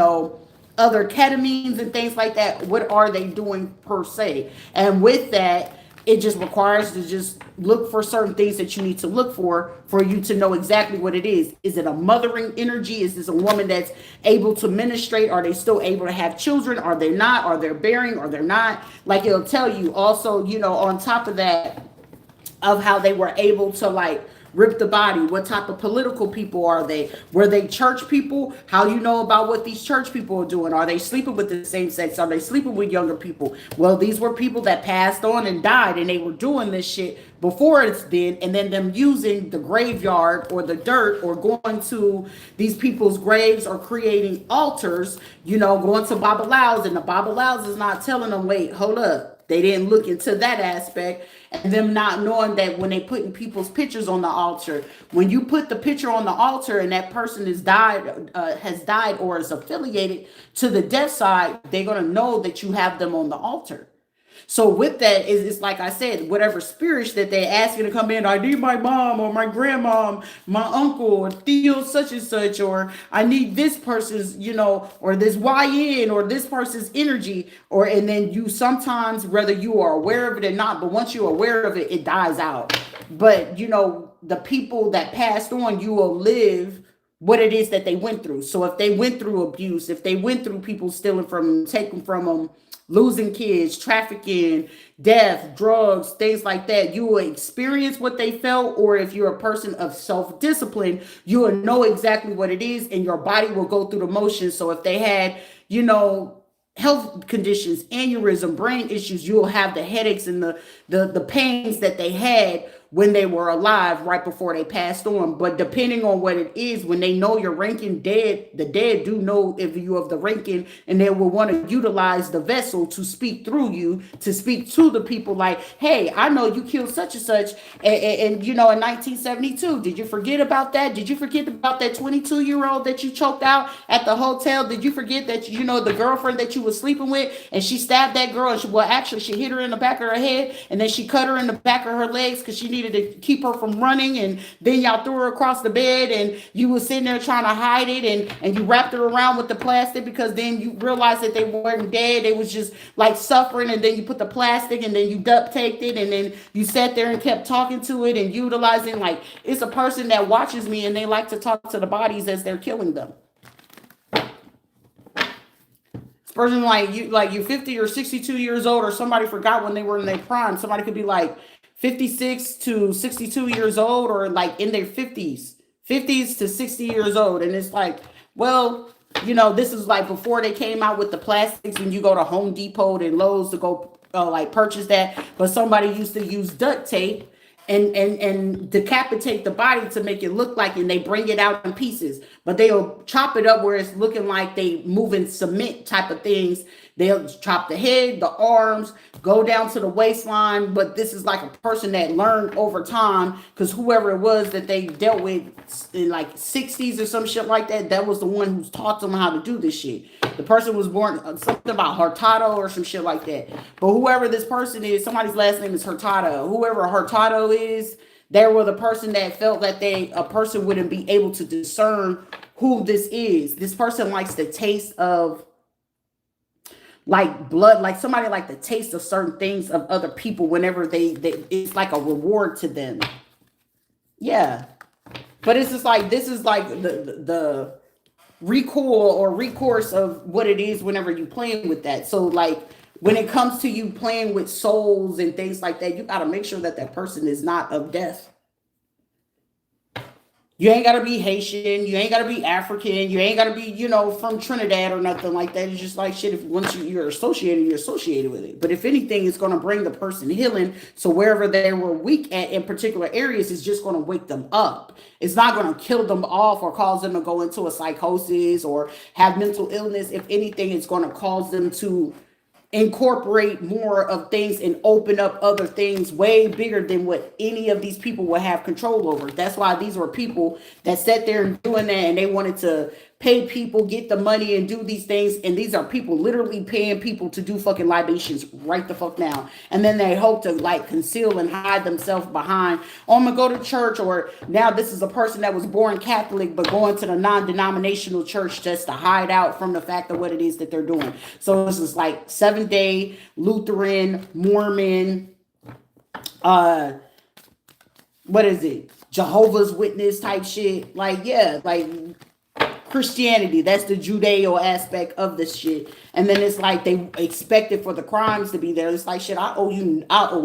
other ketamines and things like that? What are they doing per se? And with that, it just requires to just look for certain things that you need to look for you to know exactly what it is. Is it a mothering energy? Is this a woman that's able to ministrate? Are they still able to have children? Are they not? Are they bearing? Are they not? Like, it'll tell you also, on top of that, of how they were able to like rip the body. What type of political people are they? Were they church people? How you know about what these church people are doing? Are they sleeping with the same sex? Are they sleeping with younger people? Well, these were people that passed on and died, and they were doing this shit before it's been, and then them using the graveyard or the dirt or going to these people's graves or creating altars, going to Babalaos, and the Babalaos is not telling them, wait, hold up. They didn't look into that aspect, and them not knowing that when they putting people's pictures on the altar, when you put the picture on the altar and that person has died or is affiliated to the death side, they're going to know that you have them on the altar. So with that, it's like I said, whatever spirits that they ask you to come in, I need my mom or my grandmom, my uncle, or Theo such and such, or I need this person's, or this YN or this person's energy, and then you sometimes, whether you are aware of it or not, but once you're aware of it, it dies out. But, the people that passed on, you will live what it is that they went through. So if they went through abuse, if they went through people stealing from them, taking from them, losing kids, trafficking, death, drugs, things like that. You will experience what they felt, or if you're a person of self-discipline, you will know exactly what it is, and your body will go through the motions. So if they had, health conditions, aneurysm, brain issues, you'll have the headaches and the pains that they had when they were alive right before they passed on. But depending on what it is, when they know you're ranking dead, the dead do know if you of the ranking, and they will want to utilize the vessel to speak through you, to speak to the people like, hey, I know you killed such and such, and in 1972, did you forget about that? Did you forget about that 22-year-old that you choked out at the hotel? Did you forget that, the girlfriend that you were sleeping with, and she stabbed that girl, and she hit her in the back of her head, and then she cut her in the back of her legs because she needed to keep her from running, and then y'all threw her across the bed, and you were sitting there trying to hide it, and you wrapped her around with the plastic, because then you realized that they weren't dead, they was just like suffering, and then you put the plastic, and then you duct taped it, and then you sat there and kept talking to it and utilizing, like, it's a person that watches me and they like to talk to the bodies as they're killing them. Person you're 50 or 62 years old, or somebody forgot when they were in their prime. Somebody could be like 56 to 62 years old, or like in their 50s to 60 years old. And it's like, well, this is like before they came out with the plastics, and you go to Home Depot and Lowe's to go purchase that. But somebody used to use duct tape and decapitate the body to make it look like, and they bring it out in pieces, but they'll chop it up where it's looking like they moving cement type of things. They'll chop the head, the arms, go down to the waistline. But this is like a person that learned over time, because whoever it was that they dealt with in like 60s or some shit like that, that was the one who's taught them how to do this shit. The person was born something about Hurtado or some shit like that. But whoever this person is, somebody's last name is Hurtado. Whoever Hurtado is, they were the person that felt that a person wouldn't be able to discern who this is. This person likes the taste of like blood, like somebody like the taste of certain things of other people whenever they it's like a reward to them. Yeah. But it's just like, this is like the recoil or recourse of what it is whenever you playing with that. So like when it comes to you playing with souls and things like that, you got to make sure that that person is not of death. You ain't got to be Haitian. You ain't got to be African. You ain't got to be, from Trinidad or nothing like that. It's just like shit. If once you're associated with it. But if anything, it's going to bring the person healing. So wherever they were weak at in particular areas, it's just going to wake them up. It's not going to kill them off or cause them to go into a psychosis or have mental illness. If anything, it's going to cause them to incorporate more of things and open up other things way bigger than what any of these people will have control over. That's why these were people that sat there and doing that, and they wanted to pay people, get the money, and do these things. And these are people literally paying people to do fucking libations right the fuck now. And then they hope to like conceal and hide themselves behind, oh, I'm gonna go to church. Or now this is a person that was born Catholic but going to the non-denominational church just to hide out from the fact of what it is that they're doing. So this is like Seventh-day, Lutheran, Mormon, what is it? Jehovah's Witness type shit. Like, yeah, like Christianity, that's the Judeo aspect of this shit. And then it's like they expect it for the crimes to be there. It's like, shit, I owe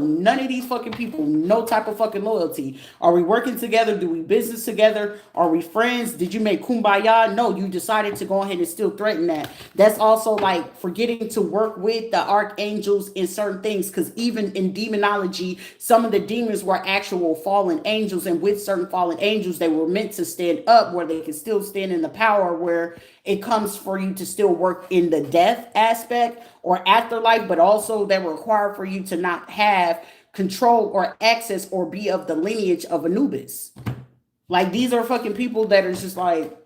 none of these fucking people no type of fucking loyalty. Are we working together? Do we business together? Are we friends? Did you make kumbaya? No, you decided to go ahead and still threaten that. That's also like forgetting to work with the archangels in certain things, because even in demonology, some of the demons were actual fallen angels, and with certain fallen angels, they were meant to stand up where they could still stand in the power, where it comes for you to still work in the death aspect or afterlife, but also that require for you to not have control or access or be of the lineage of Anubis. Like, these are fucking people that are just like,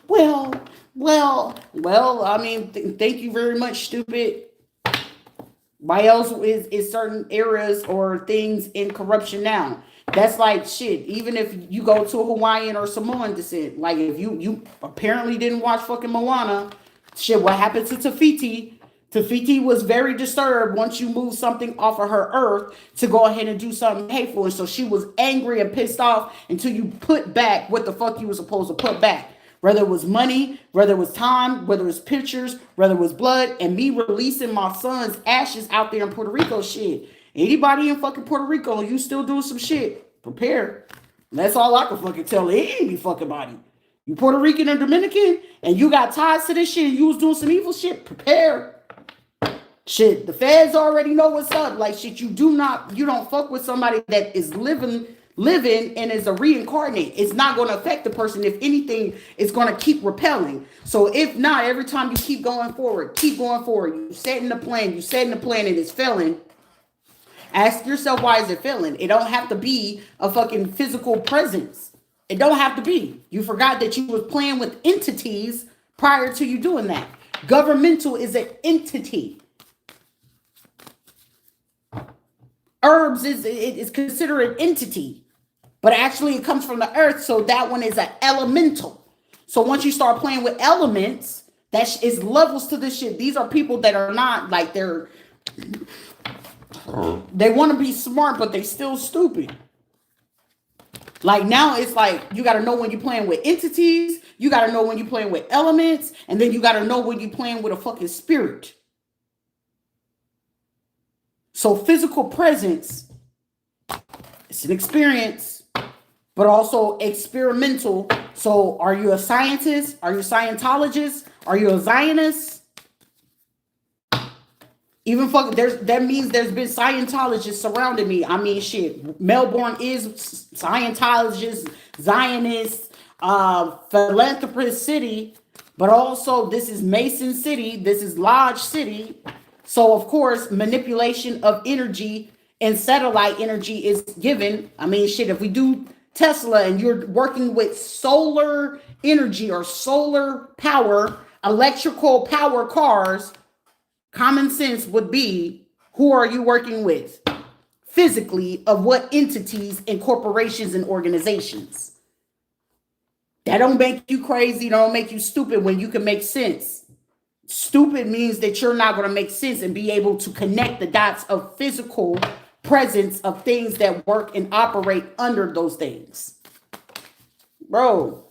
well, I mean, thank you very much, stupid. Why else is certain eras or things in corruption now? That's like shit. Even if you go to a Hawaiian or Samoan descent, like if you apparently didn't watch fucking Moana, shit, what happened to Tafiti? Tafiti was very disturbed once you moved something off of her earth to go ahead and do something hateful. And so she was angry and pissed off until you put back what the fuck you were supposed to put back. whether it was money, whether it was time, whether it was pictures, whether it was blood, and me releasing my son's ashes out there in Puerto Rico. Shit, anybody in fucking Puerto Rico, you still doing some shit, prepare. And that's all I can fucking tell any fucking body. You Puerto Rican or Dominican, and you got ties to this shit, and you was doing some evil shit, prepare. Shit, the feds already know what's up. Like, shit, you don't fuck with somebody that is living and is a reincarnate. It's not going to affect the person. If anything, it's going to keep repelling. So if not, every time you keep going forward, you setting the plan, and it's failing. Ask yourself, why is it failing? It don't have to be a fucking physical presence. It don't have to be. You forgot that you was playing with entities prior to you doing that. Governmental is an entity. Herbs is considered an entity, but actually it comes from the earth, so that one is an elemental. So once you start playing with elements, that is levels to this shit. These are people that are not like they want to be smart, but they still stupid. Like now it's like you got to know when you're playing with entities, you got to know when you're playing with elements, and then you got to know when you're playing with a fucking spirit. So physical presence, it's an experience, but also experimental. So are you a scientist? Are you a Scientologist? Are you a Zionist? Even fuck, that means there's been Scientologists surrounding me. I mean, shit, Melbourne is Scientologist, Zionist, philanthropist city, but also this is Mason City, this is Lodge City. So, of course, manipulation of energy and satellite energy is given. I mean, shit, if we do Tesla and you're working with solar energy or solar power, electrical power cars, common sense would be, who are you working with? Physically, of what entities and corporations and organizations? That don't make you crazy, don't make you stupid when you can make sense. Stupid means that you're not going to make sense and be able to connect the dots of physical presence of things that work and operate under those things. Bro,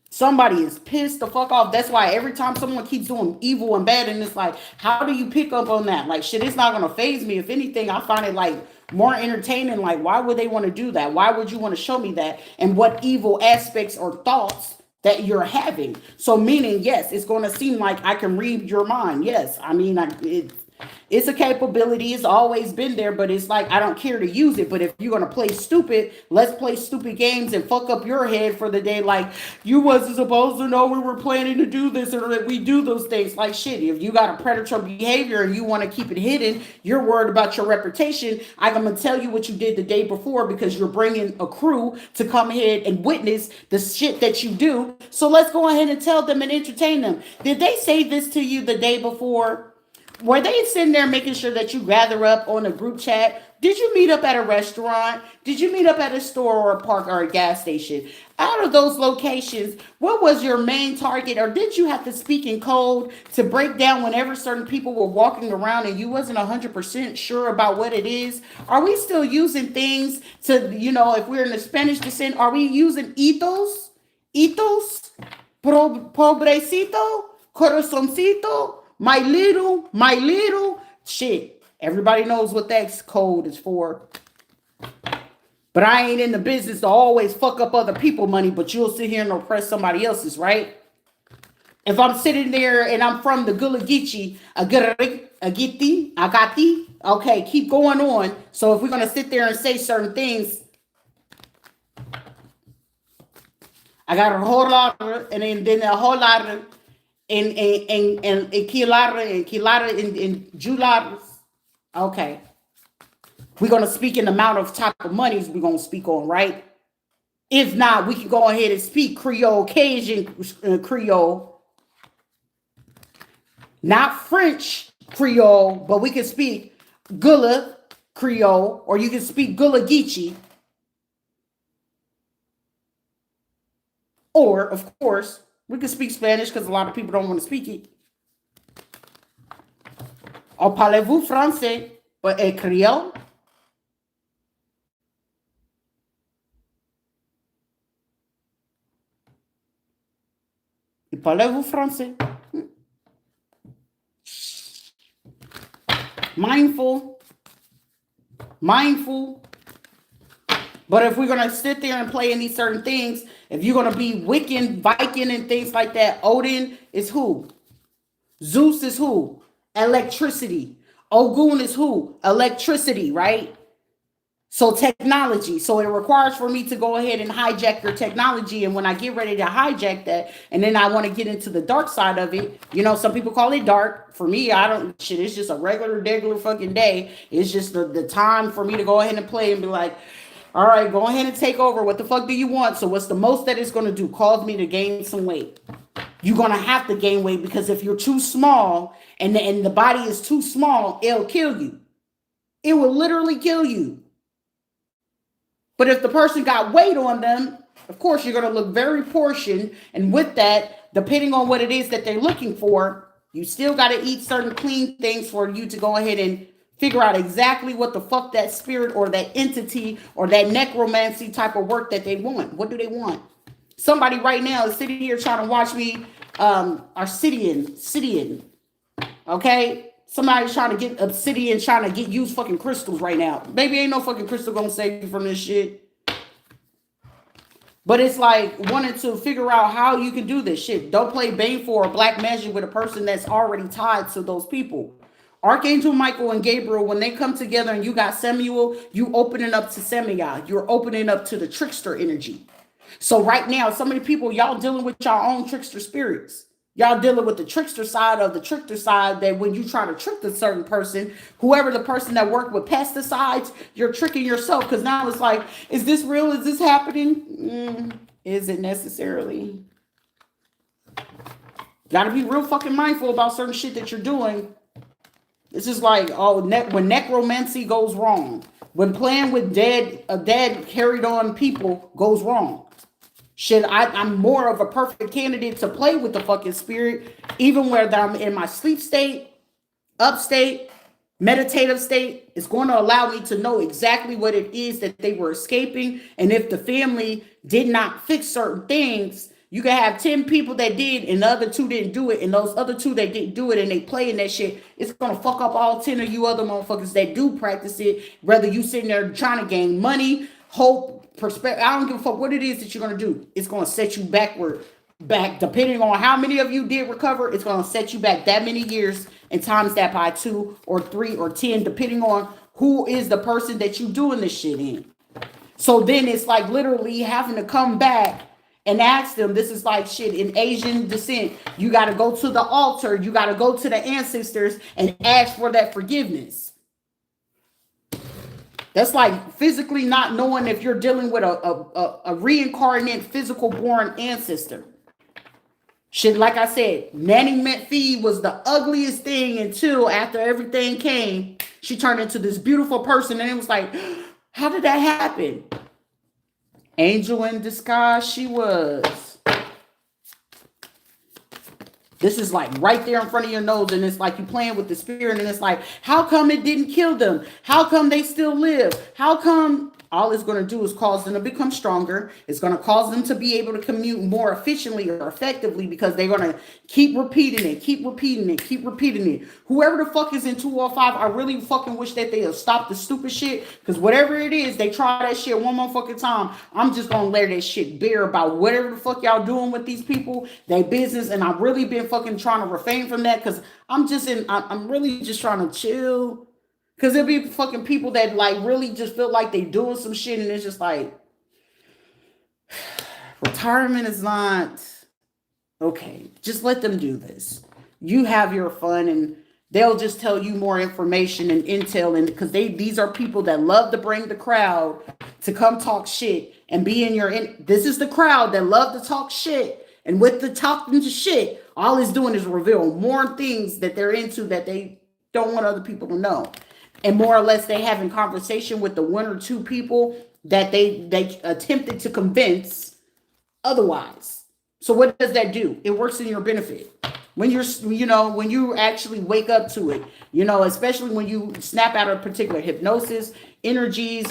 somebody is pissed the fuck off. That's why every time someone keeps doing evil and bad, and it's like, how do you pick up on that? Like, shit, it's not going to faze me. If anything, I find it like more entertaining. Like, why would they want to do that? Why would you want to show me that? And what evil aspects or thoughts that you're having? So meaning, yes, it's going to seem like I can read your mind. Yes, I mean, it's a capability. It's always been there, but it's like I don't care to use it. But if you're going to play stupid, let's play stupid games and fuck up your head for the day. Like, you wasn't supposed to know we were planning to do this or that we do those things. Like, shit, if you got a predatory behavior and you want to keep it hidden, you're worried about your reputation. I'm going to tell you what you did the day before because you're bringing a crew to come ahead and witness the shit that you do. So let's go ahead and tell them and entertain them. Did they say this to you the day before? Were they sitting there making sure that you gather up on a group chat? Did you meet up at a restaurant? Did you meet up at a store or a park or a gas station? Out of those locations, what was your main target? Or did you have to speak in code to break down whenever certain people were walking around and you wasn't 100% sure about what it is? Are we still using things to, if we're in the Spanish descent, are we using hitos? Hitos? Pobrecito? Corazoncito? My little shit. Everybody knows what that code is for. But I ain't in the business to always fuck up other people's money, but you'll sit here and oppress somebody else's, right? If I'm sitting there and I'm from the Gullah Geechee, Agati, okay, keep going on. So if we're going to sit there and say certain things, I got a whole lot of, and then a whole lot of, and Kilara and Julara. Okay. We're going to speak in the amount of type of monies we're going to speak on, right? If not, we can go ahead and speak Creole, Cajun Creole. Not French Creole, but we can speak Gullah Creole, or you can speak Gullah Geechee. Or, of course, we can speak Spanish because a lot of people don't want to speak it. Or parlez-vous français? But Creole? Parlez-vous français? Mindful. But if we're going to sit there and play in these certain things, if you're going to be Wiccan, Viking, and things like that, Odin is who? Zeus is who? Electricity. Ogun is who? Electricity, right? So technology. So it requires for me to go ahead and hijack your technology. And when I get ready to hijack that, and then I want to get into the dark side of it, you know, some people call it dark. For me, I don't, shit, it's just a regular fucking day. It's just the time for me to go ahead and play and be like, all right, go ahead and take over. What the fuck do you want? So what's the most that it's going to do? Cause me to gain some weight. You're going to have to gain weight, because if you're too small and the body is too small, it'll kill you. It will literally kill you. But if the person got weight on them, of course, you're going to look very portioned. And with that, depending on what it is that they're looking for, you still got to eat certain clean things for you to go ahead and figure out exactly what the fuck that spirit or that entity or that necromancy type of work that they want. What do they want? Somebody right now is sitting here trying to watch me, Obsidian. Okay? Somebody's trying to get Obsidian, trying to get used fucking crystals right now. Baby, ain't no fucking crystal gonna save you from this shit. But it's like wanting to figure out how you can do this shit. Don't play Baneful or Black Magic with a person that's already tied to those people. Archangel Michael and Gabriel, when they come together and you got Samuel, you opening up to Semiah. You're opening up to the trickster energy. So right now, so many people, y'all dealing with your own trickster spirits. Y'all dealing with the trickster side of the trickster side, that when you try to trick a certain person, whoever the person that worked with pesticides, you're tricking yourself, because now it's like, is this real? Is this happening? Is it necessarily? Got to be real fucking mindful about certain shit that you're doing. This is like, when necromancy goes wrong, when playing with dead carried on people goes wrong. Shit, I'm more of a perfect candidate to play with the fucking spirit, even whether I'm in my sleep state, upstate, meditative state. It's going to allow me to know exactly what it is that they were escaping. And if the family did not fix certain things, you can have 10 people that did and the other 2 didn't do it. And those other 2 that didn't do it and they play in that shit, it's going to fuck up all 10 of you other motherfuckers that do practice it. Whether you sitting there trying to gain money, hope, perspective, I don't give a fuck what it is that you're going to do. It's going to set you back, depending on how many of you did recover. It's going to set you back that many years and times that by 2 or 3 or 10, depending on who is the person that you doing this shit in. So then it's like literally having to come back and ask them. This is like shit in Asian descent. You got to go to the altar. You got to go to the ancestors and ask for that forgiveness. That's like physically not knowing if you're dealing with a reincarnate physical born ancestor. Shit, like I said, Nanny Metfi was the ugliest thing until after everything came, she turned into this beautiful person. And it was like, how did that happen? Angel in disguise she was. This is like right there in front of your nose, and it's like you playing with the spirit, and it's like, how come it didn't kill them? How come they still live? How come? All it's going to do is cause them to become stronger. It's going to cause them to be able to commute more efficiently or effectively, because they're going to keep repeating it. Whoever the fuck is in 205, I really fucking wish that they have stopped the stupid shit, because whatever it is, they try that shit one more fucking time. I'm just going to let that shit bear about whatever the fuck y'all doing with these people, their business, and I've really been fucking trying to refrain from that, because I'm really just trying to chill. Because there'll be fucking people that like really just feel like they doing some shit, and it's just like, retirement is not okay. Just let them do this. You have your fun, and they'll just tell you more information and intel, and because these are people that love to bring the crowd to come talk shit and be in your. This is the crowd that love to talk shit, and with the talking to shit, all it's doing is reveal more things that they're into that they don't want other people to know. And more or less, they having conversation with the 1 or 2 people that they attempted to convince otherwise. So what does that do? It works in your benefit. When when you actually wake up to it, especially when you snap out of particular hypnosis, energies.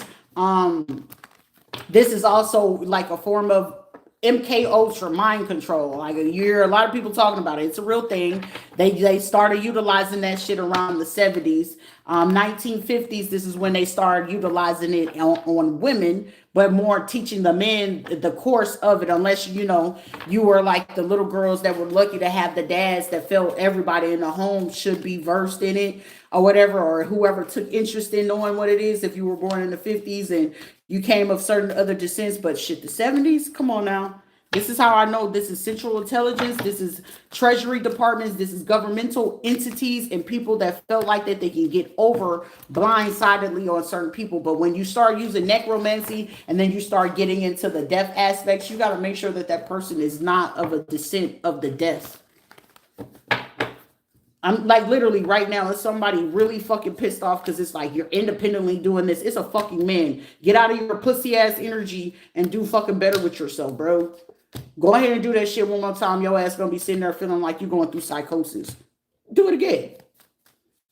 This is also like a form of MK Ultra mind control. Like you hear a lot of people talking about it. It's a real thing. They started utilizing that shit around the 70s. 1950s, this is when they started utilizing it on women, but more teaching the men the course of it, unless you were like the little girls that were lucky to have the dads that felt everybody in the home should be versed in it or whatever, or whoever took interest in knowing what it is if you were born in the 50s and you came of certain other descents. But shit, the 70s, come on now. This is how I know this is Central Intelligence, this is Treasury departments, this is governmental entities and people that felt like that they can get over blindsidedly on certain people. But when you start using necromancy and then you start getting into the death aspects, you got to make sure that that person is not of a descent of the death. I'm like literally right now, if somebody really fucking pissed off because it's like you're independently doing this, it's a fucking man. Get out of your pussy ass energy and do fucking better with yourself, bro. Go ahead and do that shit one more time. Your ass gonna be sitting there feeling like you're going through psychosis. Do it again.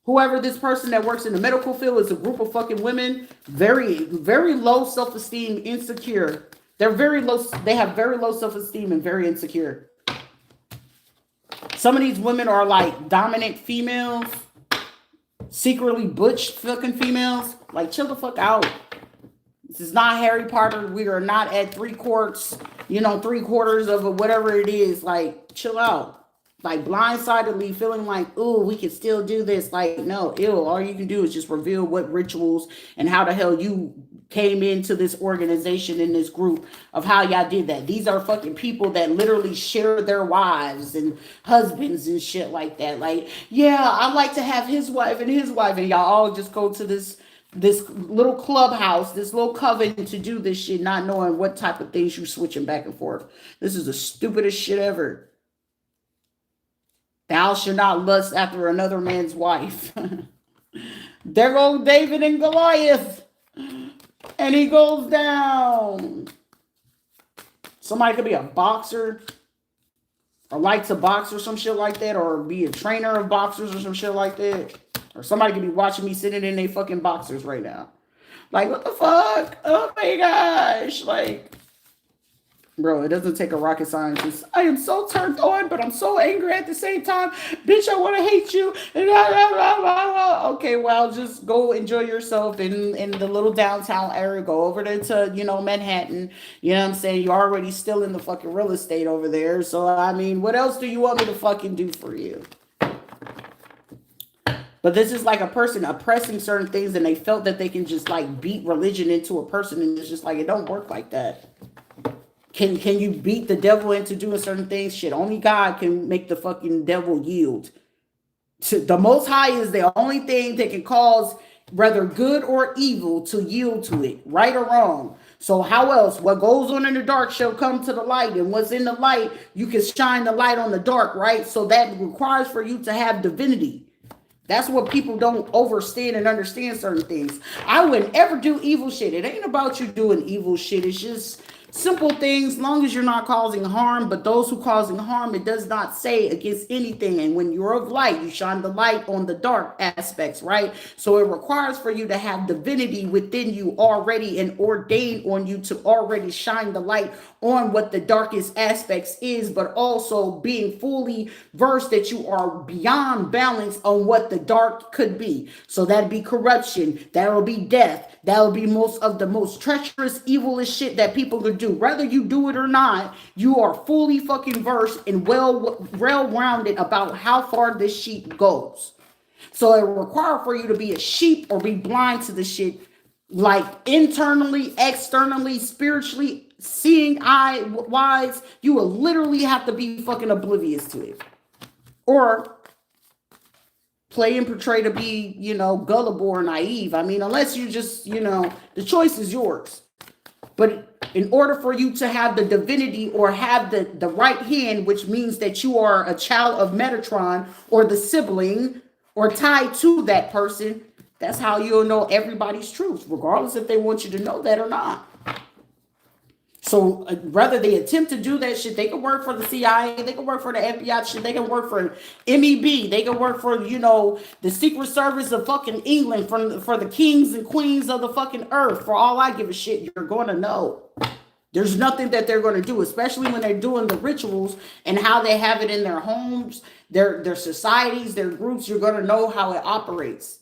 Whoever this person that works in the medical field is a group of fucking women, very, very low self-esteem, insecure. They're very low, they have very low self-esteem and very insecure. Some of these women are like dominant females, secretly butch fucking females. Like, chill the fuck out. This is not Harry Potter. We are not at three quarters of whatever it is. Like, chill out. Like, blindsidedly feeling like, ooh, we can still do this. Like, no, all you can do is just reveal what rituals and how the hell you came into this organization in this group of how y'all did that. These are fucking people that literally share their wives and husbands and shit like that. Like, yeah, I like to have his wife, and y'all all just go to this little clubhouse, this little coven to do this shit, not knowing what type of things you switching back and forth. This is the stupidest shit ever. Thou shalt not lust after another man's wife. There go David and Goliath. And he goes down. Somebody could be a boxer or like to box or some shit like that, or be a trainer of boxers or some shit like that. Or somebody could be watching me sitting in their fucking boxers right now. Like, what the fuck? Oh my gosh. Like, bro, it doesn't take a rocket scientist. I am so turned on, but I'm so angry at the same time. Bitch, I want to hate you. Okay, well, just go enjoy yourself in the little downtown area. Go over there to, Manhattan. You know what I'm saying? You're already still in the fucking real estate over there. So, I mean, what else do you want me to fucking do for you? But this is like a person oppressing certain things, and they felt that they can just like beat religion into a person, and it's just like, it don't work like that. Can you beat the devil into doing certain things? Shit, only God can make the fucking devil yield. The Most High is the only thing that can cause whether good or evil to yield to it, right or wrong. So how else? What goes on in the dark shall come to the light, and what's in the light, you can shine the light on the dark, right? So that requires for you to have divinity. That's what people don't understand and understand certain things. I wouldn't ever do evil shit. It ain't about you doing evil shit. It's just simple things, as long as you're not causing harm. But those who causing harm, it does not say against anything. And when you're of light, you shine the light on the dark aspects, right? So it requires for you to have divinity within you already and ordained on you to already shine the light on what the darkest aspects is, but also being fully versed that you are beyond balance on what the dark could be. So that'd be corruption, that'll be death, that'll be most of the most treacherous, evilest shit that people could do. Whether you do it or not, you are fully fucking versed and well-rounded about how far this sheep goes. So it requires for you to be a sheep or be blind to the shit, like internally, externally, spiritually, seeing eye wise. You will literally have to be fucking oblivious to it, or play and portray to be, gullible or naive. I mean, unless you just, the choice is yours. But in order for you to have the divinity or have the right hand, which means that you are a child of Metatron or the sibling or tied to that person, that's how you'll know everybody's truth, regardless if they want you to know that or not. So whether they attempt to do that shit, they can work for the CIA, they can work for the FBI shit, they can work for MEB, they can work for, the Secret Service of fucking England, for the kings and queens of the fucking earth. For all I give a shit, you're going to know. There's nothing that they're going to do, especially when they're doing the rituals and how they have it in their homes, their societies, their groups. You're going to know how it operates.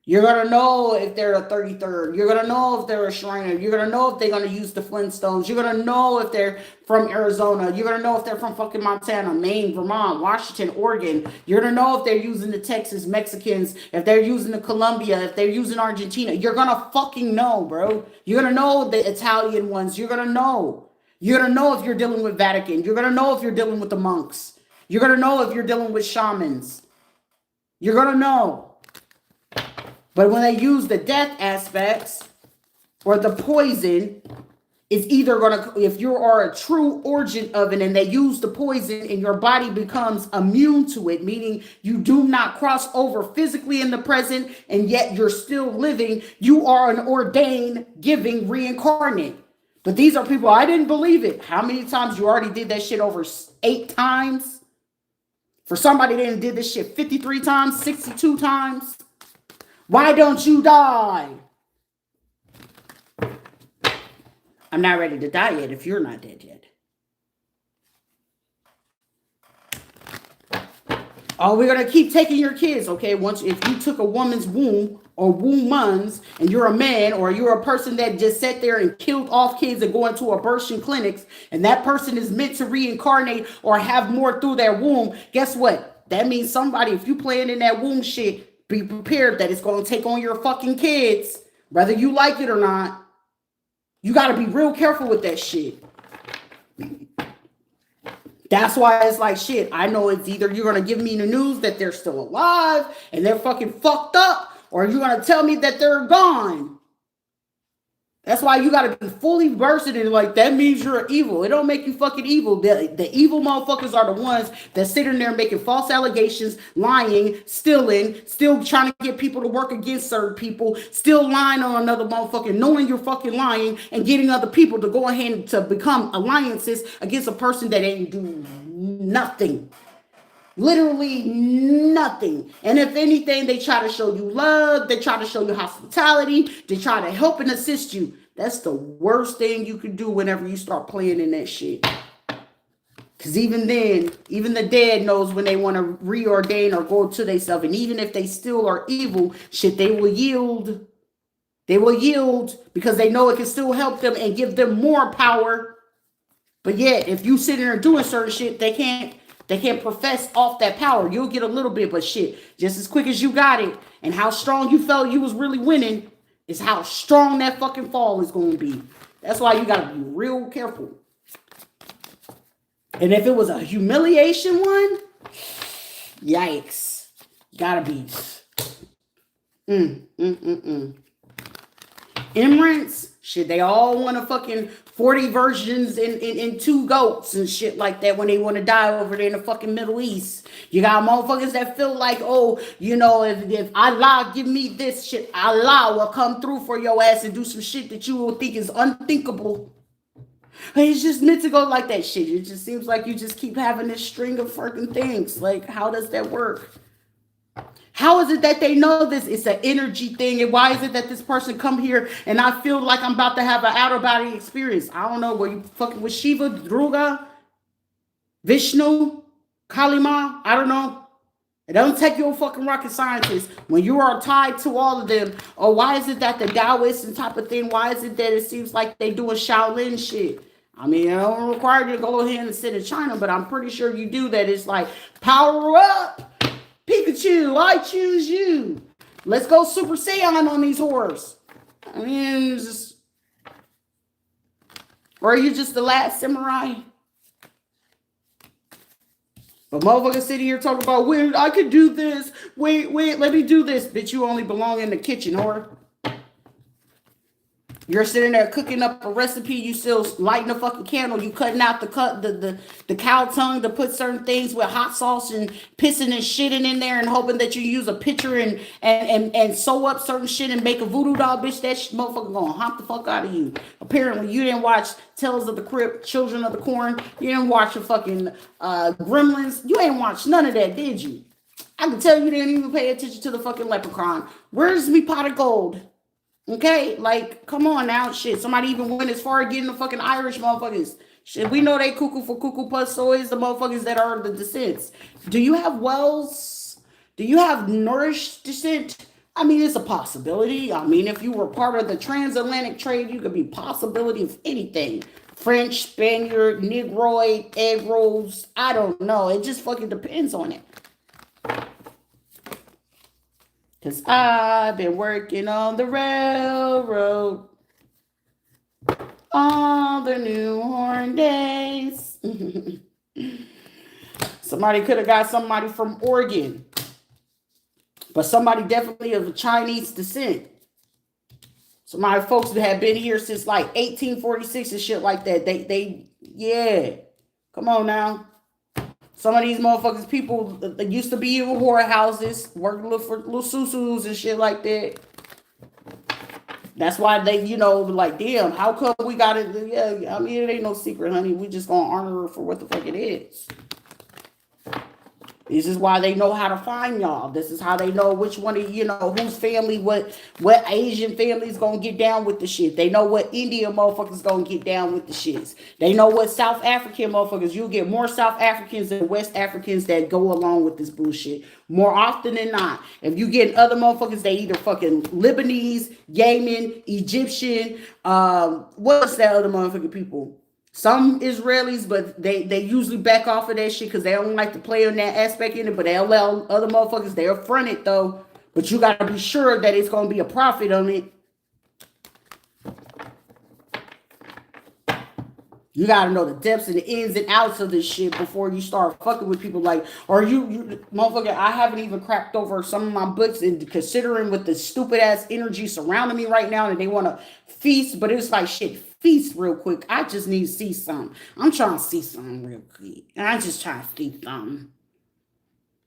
You're going to know if they're a 33rd. You're going to know if they're a Shriner. You're going to know if they're going to use the Flintstones. You're going to know if they're from Arizona. You're going to know if they're from fucking Montana, Maine, Vermont, Washington, Oregon. You're going to know if they're using the Texas Mexicans, if they're using the Colombia, if they're using Argentina. You're going to fucking know, bro. You're going to know the Italian ones. You're going to know. You're going to know if you're dealing with Vatican. You're going to know if you're dealing with the monks. You're going to know if you're dealing with shamans. You're going to know. But when they use the death aspects or the poison, it's either going to, if you are a true origin of it and they use the poison and your body becomes immune to it, meaning you do not cross over physically in the present and yet you're still living, you are an ordained, giving reincarnate. But these are people, I didn't believe it. How many times you already did that shit over 8 times? For somebody that did this shit 53 times, 62 times? Why don't you die? I'm not ready to die yet if you're not dead yet. Oh, we're going to keep taking your kids, okay? Once, if you took a woman's womb or wombans and you're a man or you're a person that just sat there and killed off kids and go into abortion clinics and that person is meant to reincarnate or have more through their womb, guess what? That means somebody, if you playing in that womb shit, be prepared that it's going to take on your fucking kids, whether you like it or not. You got to be real careful with that shit. That's why it's like, shit, I know it's either you're going to give me the news that they're still alive and they're fucking fucked up, or you're going to tell me that they're gone. That's why you got to be fully versed in it. Like, that means you're evil. It don't make you fucking evil. The evil motherfuckers are the ones that sit in there making false allegations, lying, stealing, still trying to get people to work against certain people, still lying on another motherfucker, knowing you're fucking lying and getting other people to go ahead to become alliances against a person that ain't do nothing. Literally nothing. And if anything, they try to show you love. They try to show you hospitality. They try to help and assist you. That's the worst thing you can do whenever you start playing in that shit. Because even then, even the dead knows when they want to reordain or go to themselves. And even if they still are evil, shit, they will yield. They will yield because they know it can still help them and give them more power. But yet, if you sit there doing certain shit, they can't profess off that power. You'll get a little bit, but shit, just as quick as you got it and how strong you felt you was really winning is how strong that fucking fall is going to be. That's why you got to be real careful. And if it was a humiliation one, yikes. Gotta be. Immigrants, shit, they all want to fucking 40 versions in 2 goats and shit like that when they want to die over there in the fucking Middle East. You got motherfuckers that feel like, oh, you know, if Allah give me this shit, Allah will come through for your ass and do some shit that you will think is unthinkable. It's just meant to go like that shit. It just seems like you just keep having this string of fucking things. Like, how does that work? How is it that they know this? It's an energy thing. And why is it that this person come here and I feel like I'm about to have an out of body experience? I don't know. Were you fucking with Shiva, Durga, Vishnu, Kalima? I don't know. It doesn't take you a fucking rocket scientist. When you are tied to all of them, or why is it that the Taoists and type of thing, why is it that it seems like they doing Shaolin shit? I mean, I don't require you to go ahead and sit in China, but I'm pretty sure you do that. It's like, power up. Pikachu, I choose you. Let's go Super Saiyan on these whores. I mean, just, or are you just the last samurai? But motherfuckers sitting here talking about, wait, I could do this. Wait, let me do this. Bitch, you only belong in the kitchen, whore. You're sitting there cooking up a recipe. You still lighting a fucking candle. You cutting out the cow tongue to put certain things with hot sauce and pissing and shitting in there and hoping that you use a pitcher and sew up certain shit and make a voodoo doll. Bitch, that motherfucker gonna haunt the fuck out of you. Apparently, you didn't watch Tales of the Crypt, Children of the Corn. You didn't watch the fucking Gremlins. You ain't watched none of that, did you? I can tell you didn't even pay attention to the fucking Leprechaun. Where's me pot of gold? Okay, like, come on now, shit. Somebody even went as far as getting the fucking Irish motherfuckers. Shit, we know they cuckoo for cuckoo plus, so is the motherfuckers that are the descents. Do you have Wells? Do you have Nourish descent? I mean, it's a possibility. I mean, if you were part of the transatlantic trade, you could be possibility of anything. French, Spaniard, Negroid, egg rolls. I don't know. It just fucking depends on it. Cause I've been working on the railroad all the New Horn days. Somebody could have got somebody from Oregon, but somebody definitely of Chinese descent. Somebody folks that have been here since like 1846 and shit like that. Yeah. Come on now. Some of these motherfuckers, people that used to be in whorehouses, working for little susus and shit like that. That's why they, like, damn, how come we got it? Yeah, I mean, it ain't no secret, honey. We just gonna honor her for what the fuck it is. This is why they know how to find y'all. This is how they know which one of whose family, what Asian family is gonna get down with the shit. They know what Indian motherfuckers gonna get down with the shits. They know what South African motherfuckers. You'll get more South Africans than West Africans that go along with this bullshit. More often than not. If you get other motherfuckers, they either fucking Lebanese, Yemen, Egyptian, what's that other motherfucking people? Some Israelis, but they usually back off of that shit because they don't like to play on that aspect in it. But they'll allow other motherfuckers, they'll front it though. But you gotta be sure that it's gonna be a profit on it. You gotta know the depths and the ins and outs of this shit before you start fucking with people like, or you motherfucker, I haven't even cracked over some of my books and considering with the stupid ass energy surrounding me right now and they wanna feast, but it's like shit. Feast real quick. I just need to see something. I'm trying to see something real quick. And I just trying to see something.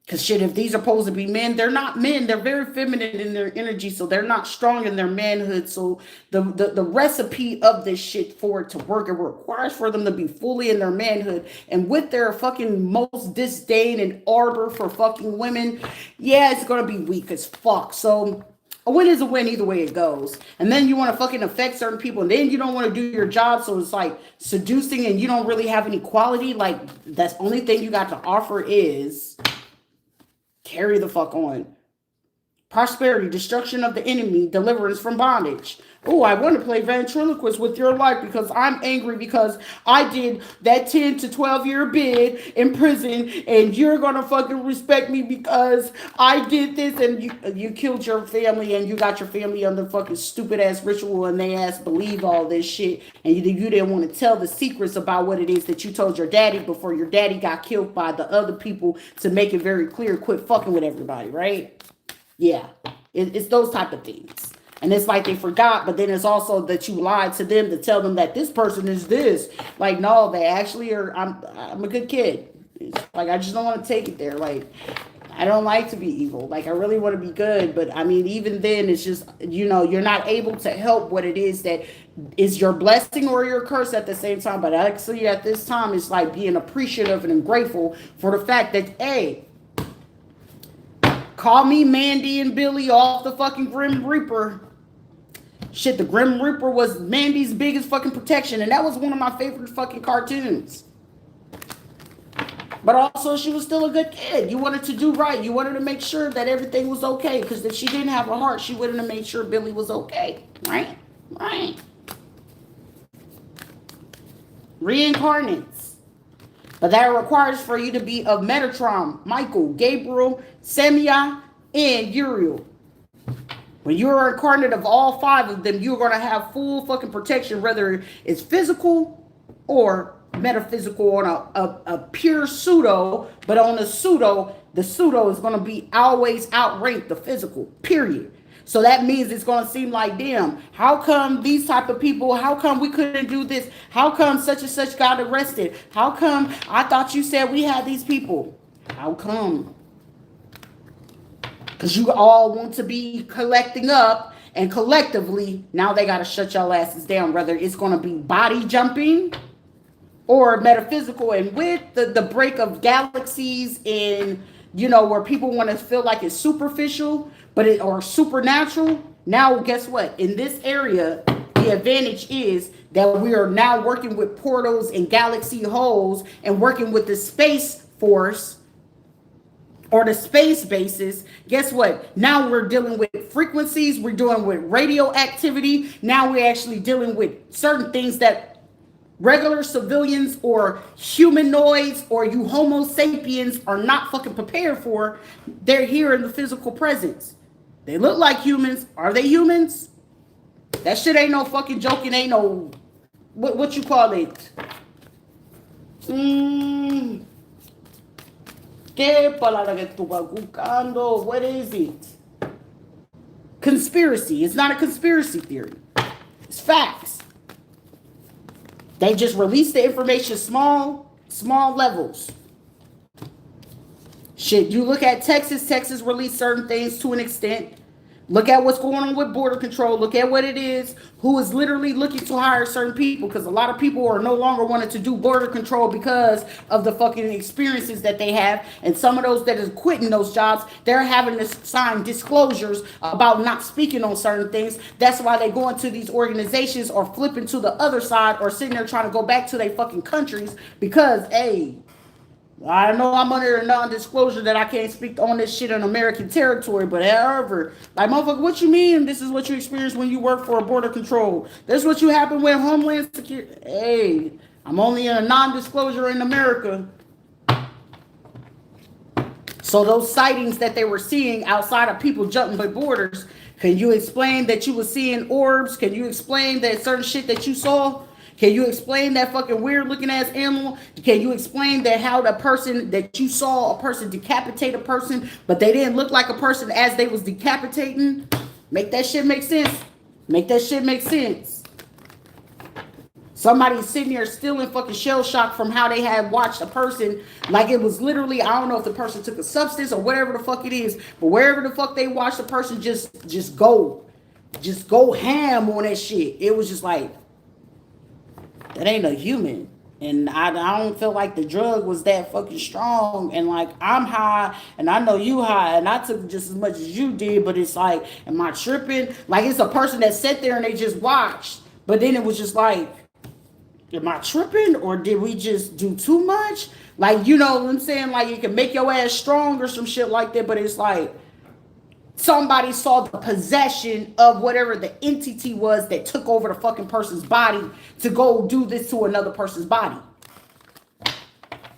Because shit, if these are supposed to be men, they're not men. They're very feminine in their energy, so they're not strong in their manhood. So the recipe of this shit for it to work, it requires for them to be fully in their manhood. And with their fucking most disdain and ardor for fucking women, yeah, it's going to be weak as fuck. So a win is a win either way it goes. And then you want to fucking affect certain people and then you don't want to do your job. So it's like seducing and you don't really have any quality. Like that's the only thing you got to offer is carry the fuck on. Prosperity, destruction of the enemy, deliverance from bondage. Oh, I want to play ventriloquist with your life because I'm angry because I did that 10 to 12 year bid in prison and you're going to fucking respect me because I did this and you killed your family and you got your family under fucking stupid ass ritual and they ass believe all this shit and you didn't want to tell the secrets about what it is that you told your daddy before your daddy got killed by the other people to make it very clear, quit fucking with everybody, right? Yeah, it's those type of things. And it's like they forgot, but then it's also that you lied to them to tell them that this person is this. Like, no, they actually are. I'm a good kid. It's like, I just don't want to take it there. Like, I don't like to be evil. Like, I really want to be good. But I mean, even then, it's just, you're not able to help what it is that is your blessing or your curse at the same time. But actually, at this time, it's like being appreciative and grateful for the fact that, hey, call me Mandy and Billy off the fucking Grim Reaper. Shit, the Grim Reaper was Mandy's biggest fucking protection, and that was one of my favorite fucking cartoons. But also, she was still a good kid. You wanted to do right. You wanted to make sure that everything was okay, because if she didn't have a heart, she wouldn't have made sure Billy was okay. Right? Right. Reincarnates. But that requires for you to be of Metatron, Michael, Gabriel, Semia, and Uriel. When you're incarnate of all five of them, you're going to have full fucking protection, whether it's physical or metaphysical on a pure pseudo. But on a pseudo, the pseudo is going to be always outranked the physical, period. So that means it's going to seem like, damn, how come these type of people, how come we couldn't do this? How come such and such got arrested? How come I thought you said we had these people? How come? Because you all want to be collecting up and collectively, now they got to shut y'all asses down, whether it's going to be body jumping or metaphysical. And with the break of galaxies in, where people want to feel like it's superficial, or supernatural, Now, guess what? In this area, the advantage is that we are now working with portals and galaxy holes and working with the space force or the space basis. Guess what? Now we're dealing with frequencies, we're dealing with radioactivity. Now we're actually dealing with certain things that regular civilians or humanoids or you Homo sapiens are not fucking prepared for. They're here in the physical presence. They look like humans. Are they humans? That shit ain't no fucking joking. Ain't no what you call it. ¿Qué palabra que tú vas buscando? What is it? Conspiracy. It's not a conspiracy theory. It's facts. They just release the information small levels. Shit, you look at Texas. Texas released certain things to an extent. Look at what's going on with border control. Look at what it is. Who is literally looking to hire certain people, because a lot of people are no longer wanting to do border control because of the fucking experiences that they have. And some of those that is quitting those jobs, they're having to sign disclosures about not speaking on certain things. That's why they go into these organizations or flipping to the other side or sitting there trying to go back to their fucking countries because, hey, I know I'm under a non-disclosure that I can't speak on this shit in American territory, but however, like, motherfucker, what you mean this is what you experience when you work for a border control? This is what you happen with Homeland Security. Hey, I'm only in a non-disclosure in America. So those sightings that they were seeing outside of people jumping the borders, can you explain that you were seeing orbs? Can you explain that certain shit that you saw? Can you explain that fucking weird looking ass animal? Can you explain that how the person that you saw a person decapitate a person, but they didn't look like a person as they was decapitating? Make that shit make sense. Make that shit make sense. Somebody's sitting here still in fucking shell shock from how they had watched a person like it was literally, I don't know if the person took a substance or whatever the fuck it is, but wherever the fuck they watched the person just go ham on that shit. It was just like, that ain't a human. And I don't feel like the drug was that fucking strong. And like, I'm high and I know you high and I took just as much as you did, but it's like, am I tripping? Like, it's a person that sat there and they just watched, but then it was just like, am I tripping or did we just do too much? Like, you know what I'm saying? Like, it can make your ass strong or some shit like that, but it's like, somebody saw the possession of whatever the entity was that took over the fucking person's body to go do this to another person's body.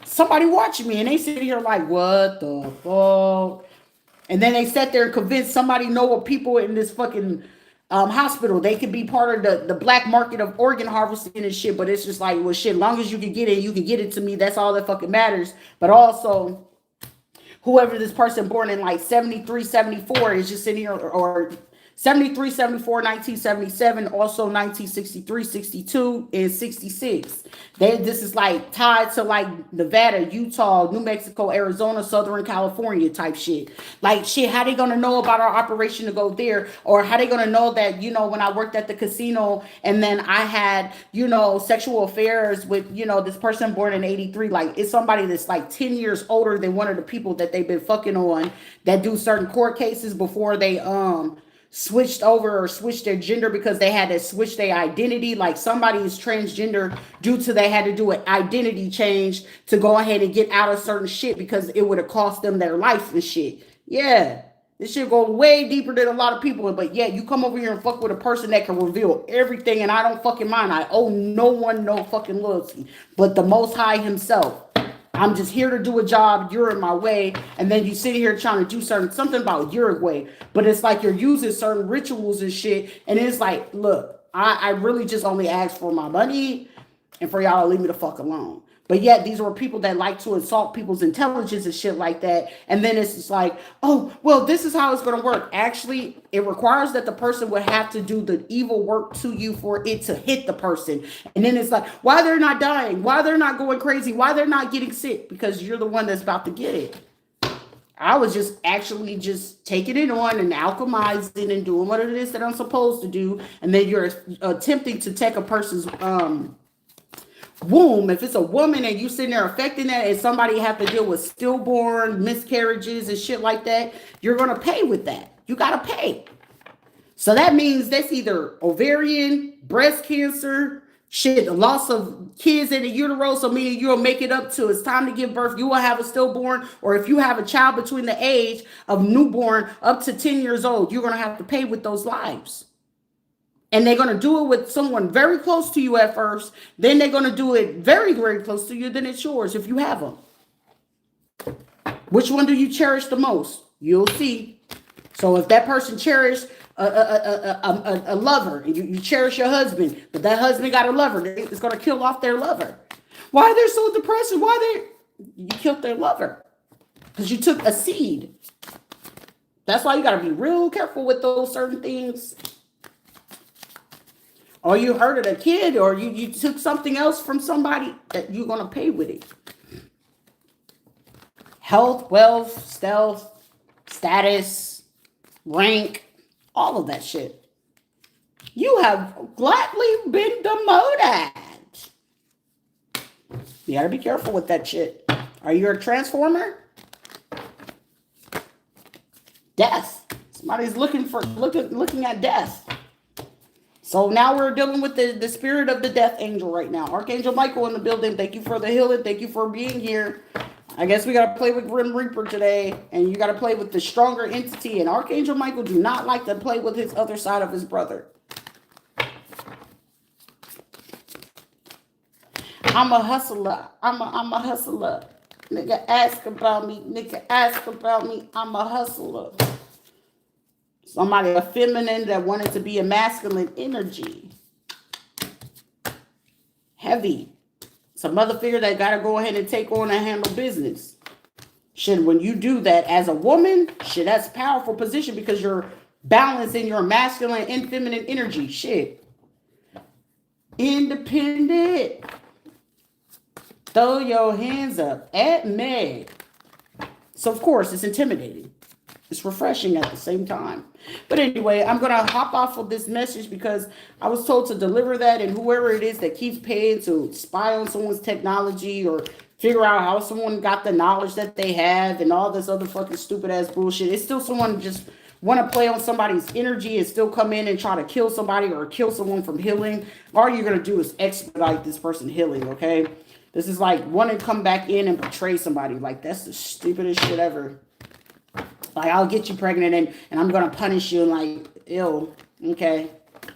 Somebody watching me and they sit here like, what the fuck? And then they sat there and convinced somebody know what people in this fucking hospital, they could be part of the black market of organ harvesting and shit. But it's just like, well, shit, long as you can get it, you can get it to me. That's all that fucking matters. But also, whoever this person born in like 73, 74 is just sitting here, or 73, 74, 1977, also 1963, 62, and 66. This is like tied to like Nevada, Utah, New Mexico, Arizona, Southern California type shit. Like, shit, how they gonna know about our operation to go there? Or how they gonna know that, you know, when I worked at the casino and then I had, you know, sexual affairs with, you know, this person born in 83, like, it's somebody that's like 10 years older than one of the people that they've been fucking on that do certain court cases before they switched over or switched their gender because they had to switch their identity. Like, somebody is transgender due to they had to do an identity change to go ahead and get out of certain shit because it would have cost them their life and shit. Yeah, this shit go way deeper than a lot of people. But yeah, you come over here and fuck with a person that can reveal everything, and I don't fucking mind. I owe no one no fucking loyalty but the Most High himself. I'm just here to do a job. You're in my way. And then you sit here trying to do something about Uruguay. But it's like you're using certain rituals and shit. And it's like, look, I really just only asked for my money and for y'all to leave me the fuck alone. But yet these were people that like to insult people's intelligence and shit like that. And then it's just like, oh, well, this is how it's going to work. Actually, it requires that the person would have to do the evil work to you for it to hit the person. And then it's like, why they're not dying, why they're not going crazy, why they're not getting sick, because you're the one that's about to get it. I was just actually just taking it on and alchemizing and doing what it is that I'm supposed to do. And then you're attempting to take a person's womb. If it's a woman and you sitting there affecting that and somebody have to deal with stillborn miscarriages and shit like that, you're going to pay with that. You got to pay. So that means that's either ovarian, breast cancer, shit, the loss of kids in the utero. So meaning you'll make it up to it's time to give birth. You will have a stillborn, or if you have a child between the age of newborn up to 10 years old, you're gonna have to pay with those lives. And they're gonna do it with someone very close to you at first. Then they're gonna do it very, very close to you. Then it's yours if you have them. Which one do you cherish the most? You'll see. So if that person cherished a lover, and you cherish your husband, but that husband got a lover, it's gonna kill off their lover. Why they're so depressed? You killed their lover because you took a seed. That's why you gotta be real careful with those certain things. Or you hurted a kid, or you took something else from somebody that you're gonna pay with it. Health, wealth, stealth, status, rank, all of that shit. You have gladly been demoted. You gotta be careful with that shit. Are you a transformer? Death. Somebody's looking at death. So now we're dealing with the spirit of the death angel right now. Archangel Michael in the building. Thank you for the healing. Thank you for being here. I guess we got to play with Grim Reaper today, and you got to play with the stronger entity. And Archangel Michael do not like to play with his other side of his brother. I'm a hustler. I'm a hustler. Nigga, ask about me. Nigga, ask about me. I'm a hustler. Somebody, a feminine that wanted to be a masculine energy. Heavy. Some mother figure that got to go ahead and take on and handle business. Shit, when you do that as a woman, shit, that's a powerful position because you're balancing your masculine and feminine energy. Shit. Independent. Throw your hands up at me. So, of course, it's intimidating. It's refreshing at the same time. But anyway, I'm going to hop off of this message because I was told to deliver that, and whoever it is that keeps paying to spy on someone's technology or figure out how someone got the knowledge that they have and all this other fucking stupid ass bullshit. It's still someone just want to play on somebody's energy and still come in and try to kill somebody or kill someone from healing. All you're going to do is expedite this person healing, okay? This is like want to come back in and betray somebody. Like, that's the stupidest shit ever. Like, I'll get you pregnant and I'm going to punish you. And like, ew, okay.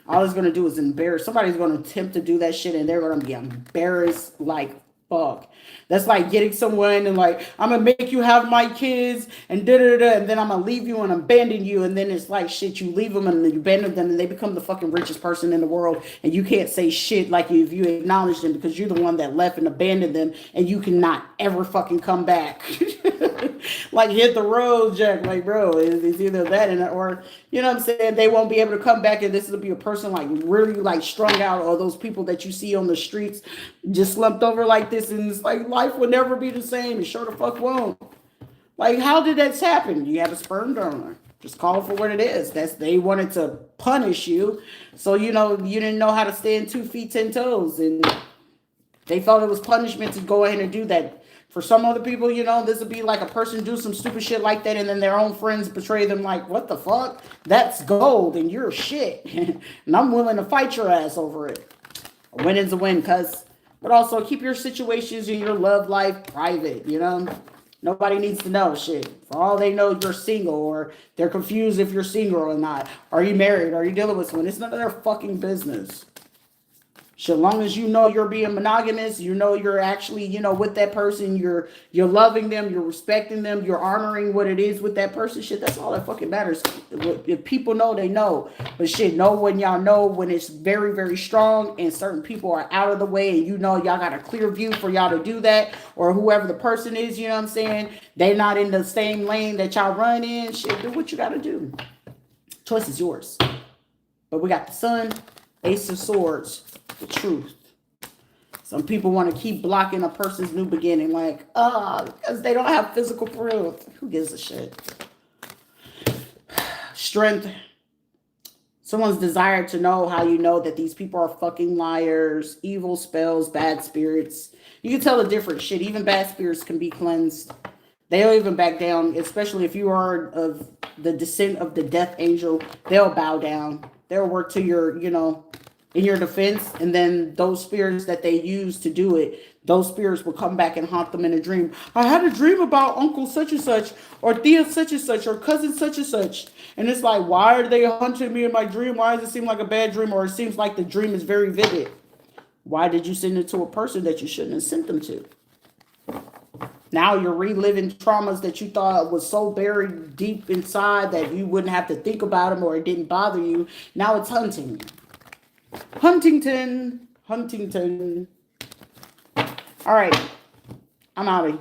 All it's going to do is embarrass. Somebody's going to attempt to do that shit and they're going to be embarrassed like fuck. That's like getting someone and like, I'm going to make you have my kids and da-da-da, and then I'm going to leave you and abandon you. And then it's like, shit, you leave them and then you abandon them and they become the fucking richest person in the world. And you can't say shit like if you acknowledge them because you're the one that left and abandoned them and you cannot ever fucking come back. Like, hit the road, Jack. Like, bro, it's either that or, you know what I'm saying? They won't be able to come back and this will be a person like really like strung out, or those people that you see on the streets just slumped over like this. And it's like, life will never be the same. It sure the fuck won't. Like, how did that happen? You have a sperm donor. Just call it for what it is. They wanted to punish you. So, you know, you didn't know how to stand 2 feet, 10 toes. And they felt it was punishment to go ahead and do that. For some other people, you know, this would be like a person do some stupid shit like that and then their own friends betray them like, what the fuck? That's gold and you're shit. And I'm willing to fight your ass over it. A win is a win, cuz. But also keep your situations in your love life private, you know? Nobody needs to know shit. For all they know, you're single, or they're confused if you're single or not. Are you married? Are you dealing with someone? It's none of their fucking business. So long as you know you're being monogamous, you know you're actually, you know, with that person, you're loving them, you're respecting them, you're honoring what it is with that person, shit, that's all that fucking matters. If people know, they know. But shit, know when y'all know when it's very, very strong and certain people are out of the way and you know y'all got a clear view for y'all to do that, or whoever the person is, you know what I'm saying, they not in the same lane that y'all run in, shit, do what you gotta do. Choice is yours. But we got the Sun, Ace of Swords, the truth. Some people want to keep blocking a person's new beginning, like, because they don't have physical proof. Who gives a shit? Strength. Someone's desire to know how you know that these people are fucking liars, evil spells, bad spirits. You can tell the difference. Shit, even bad spirits can be cleansed. They don't even back down, especially if you are of the descent of the death angel, they'll bow down. They'll work to your, in your defense. And then those spirits that they use to do it, those spirits will come back and haunt them in a dream. I had a dream about uncle such and such, or Thea such and such, or cousin such and such. And it's like, why are they haunting me in my dream? Why does it seem like a bad dream? Or it seems like the dream is very vivid. Why did you send it to a person that you shouldn't have sent them to? Now you're reliving traumas that you thought was so buried deep inside that you wouldn't have to think about them or it didn't bother you. Now it's hunting. Huntington. All right. I'm out of here.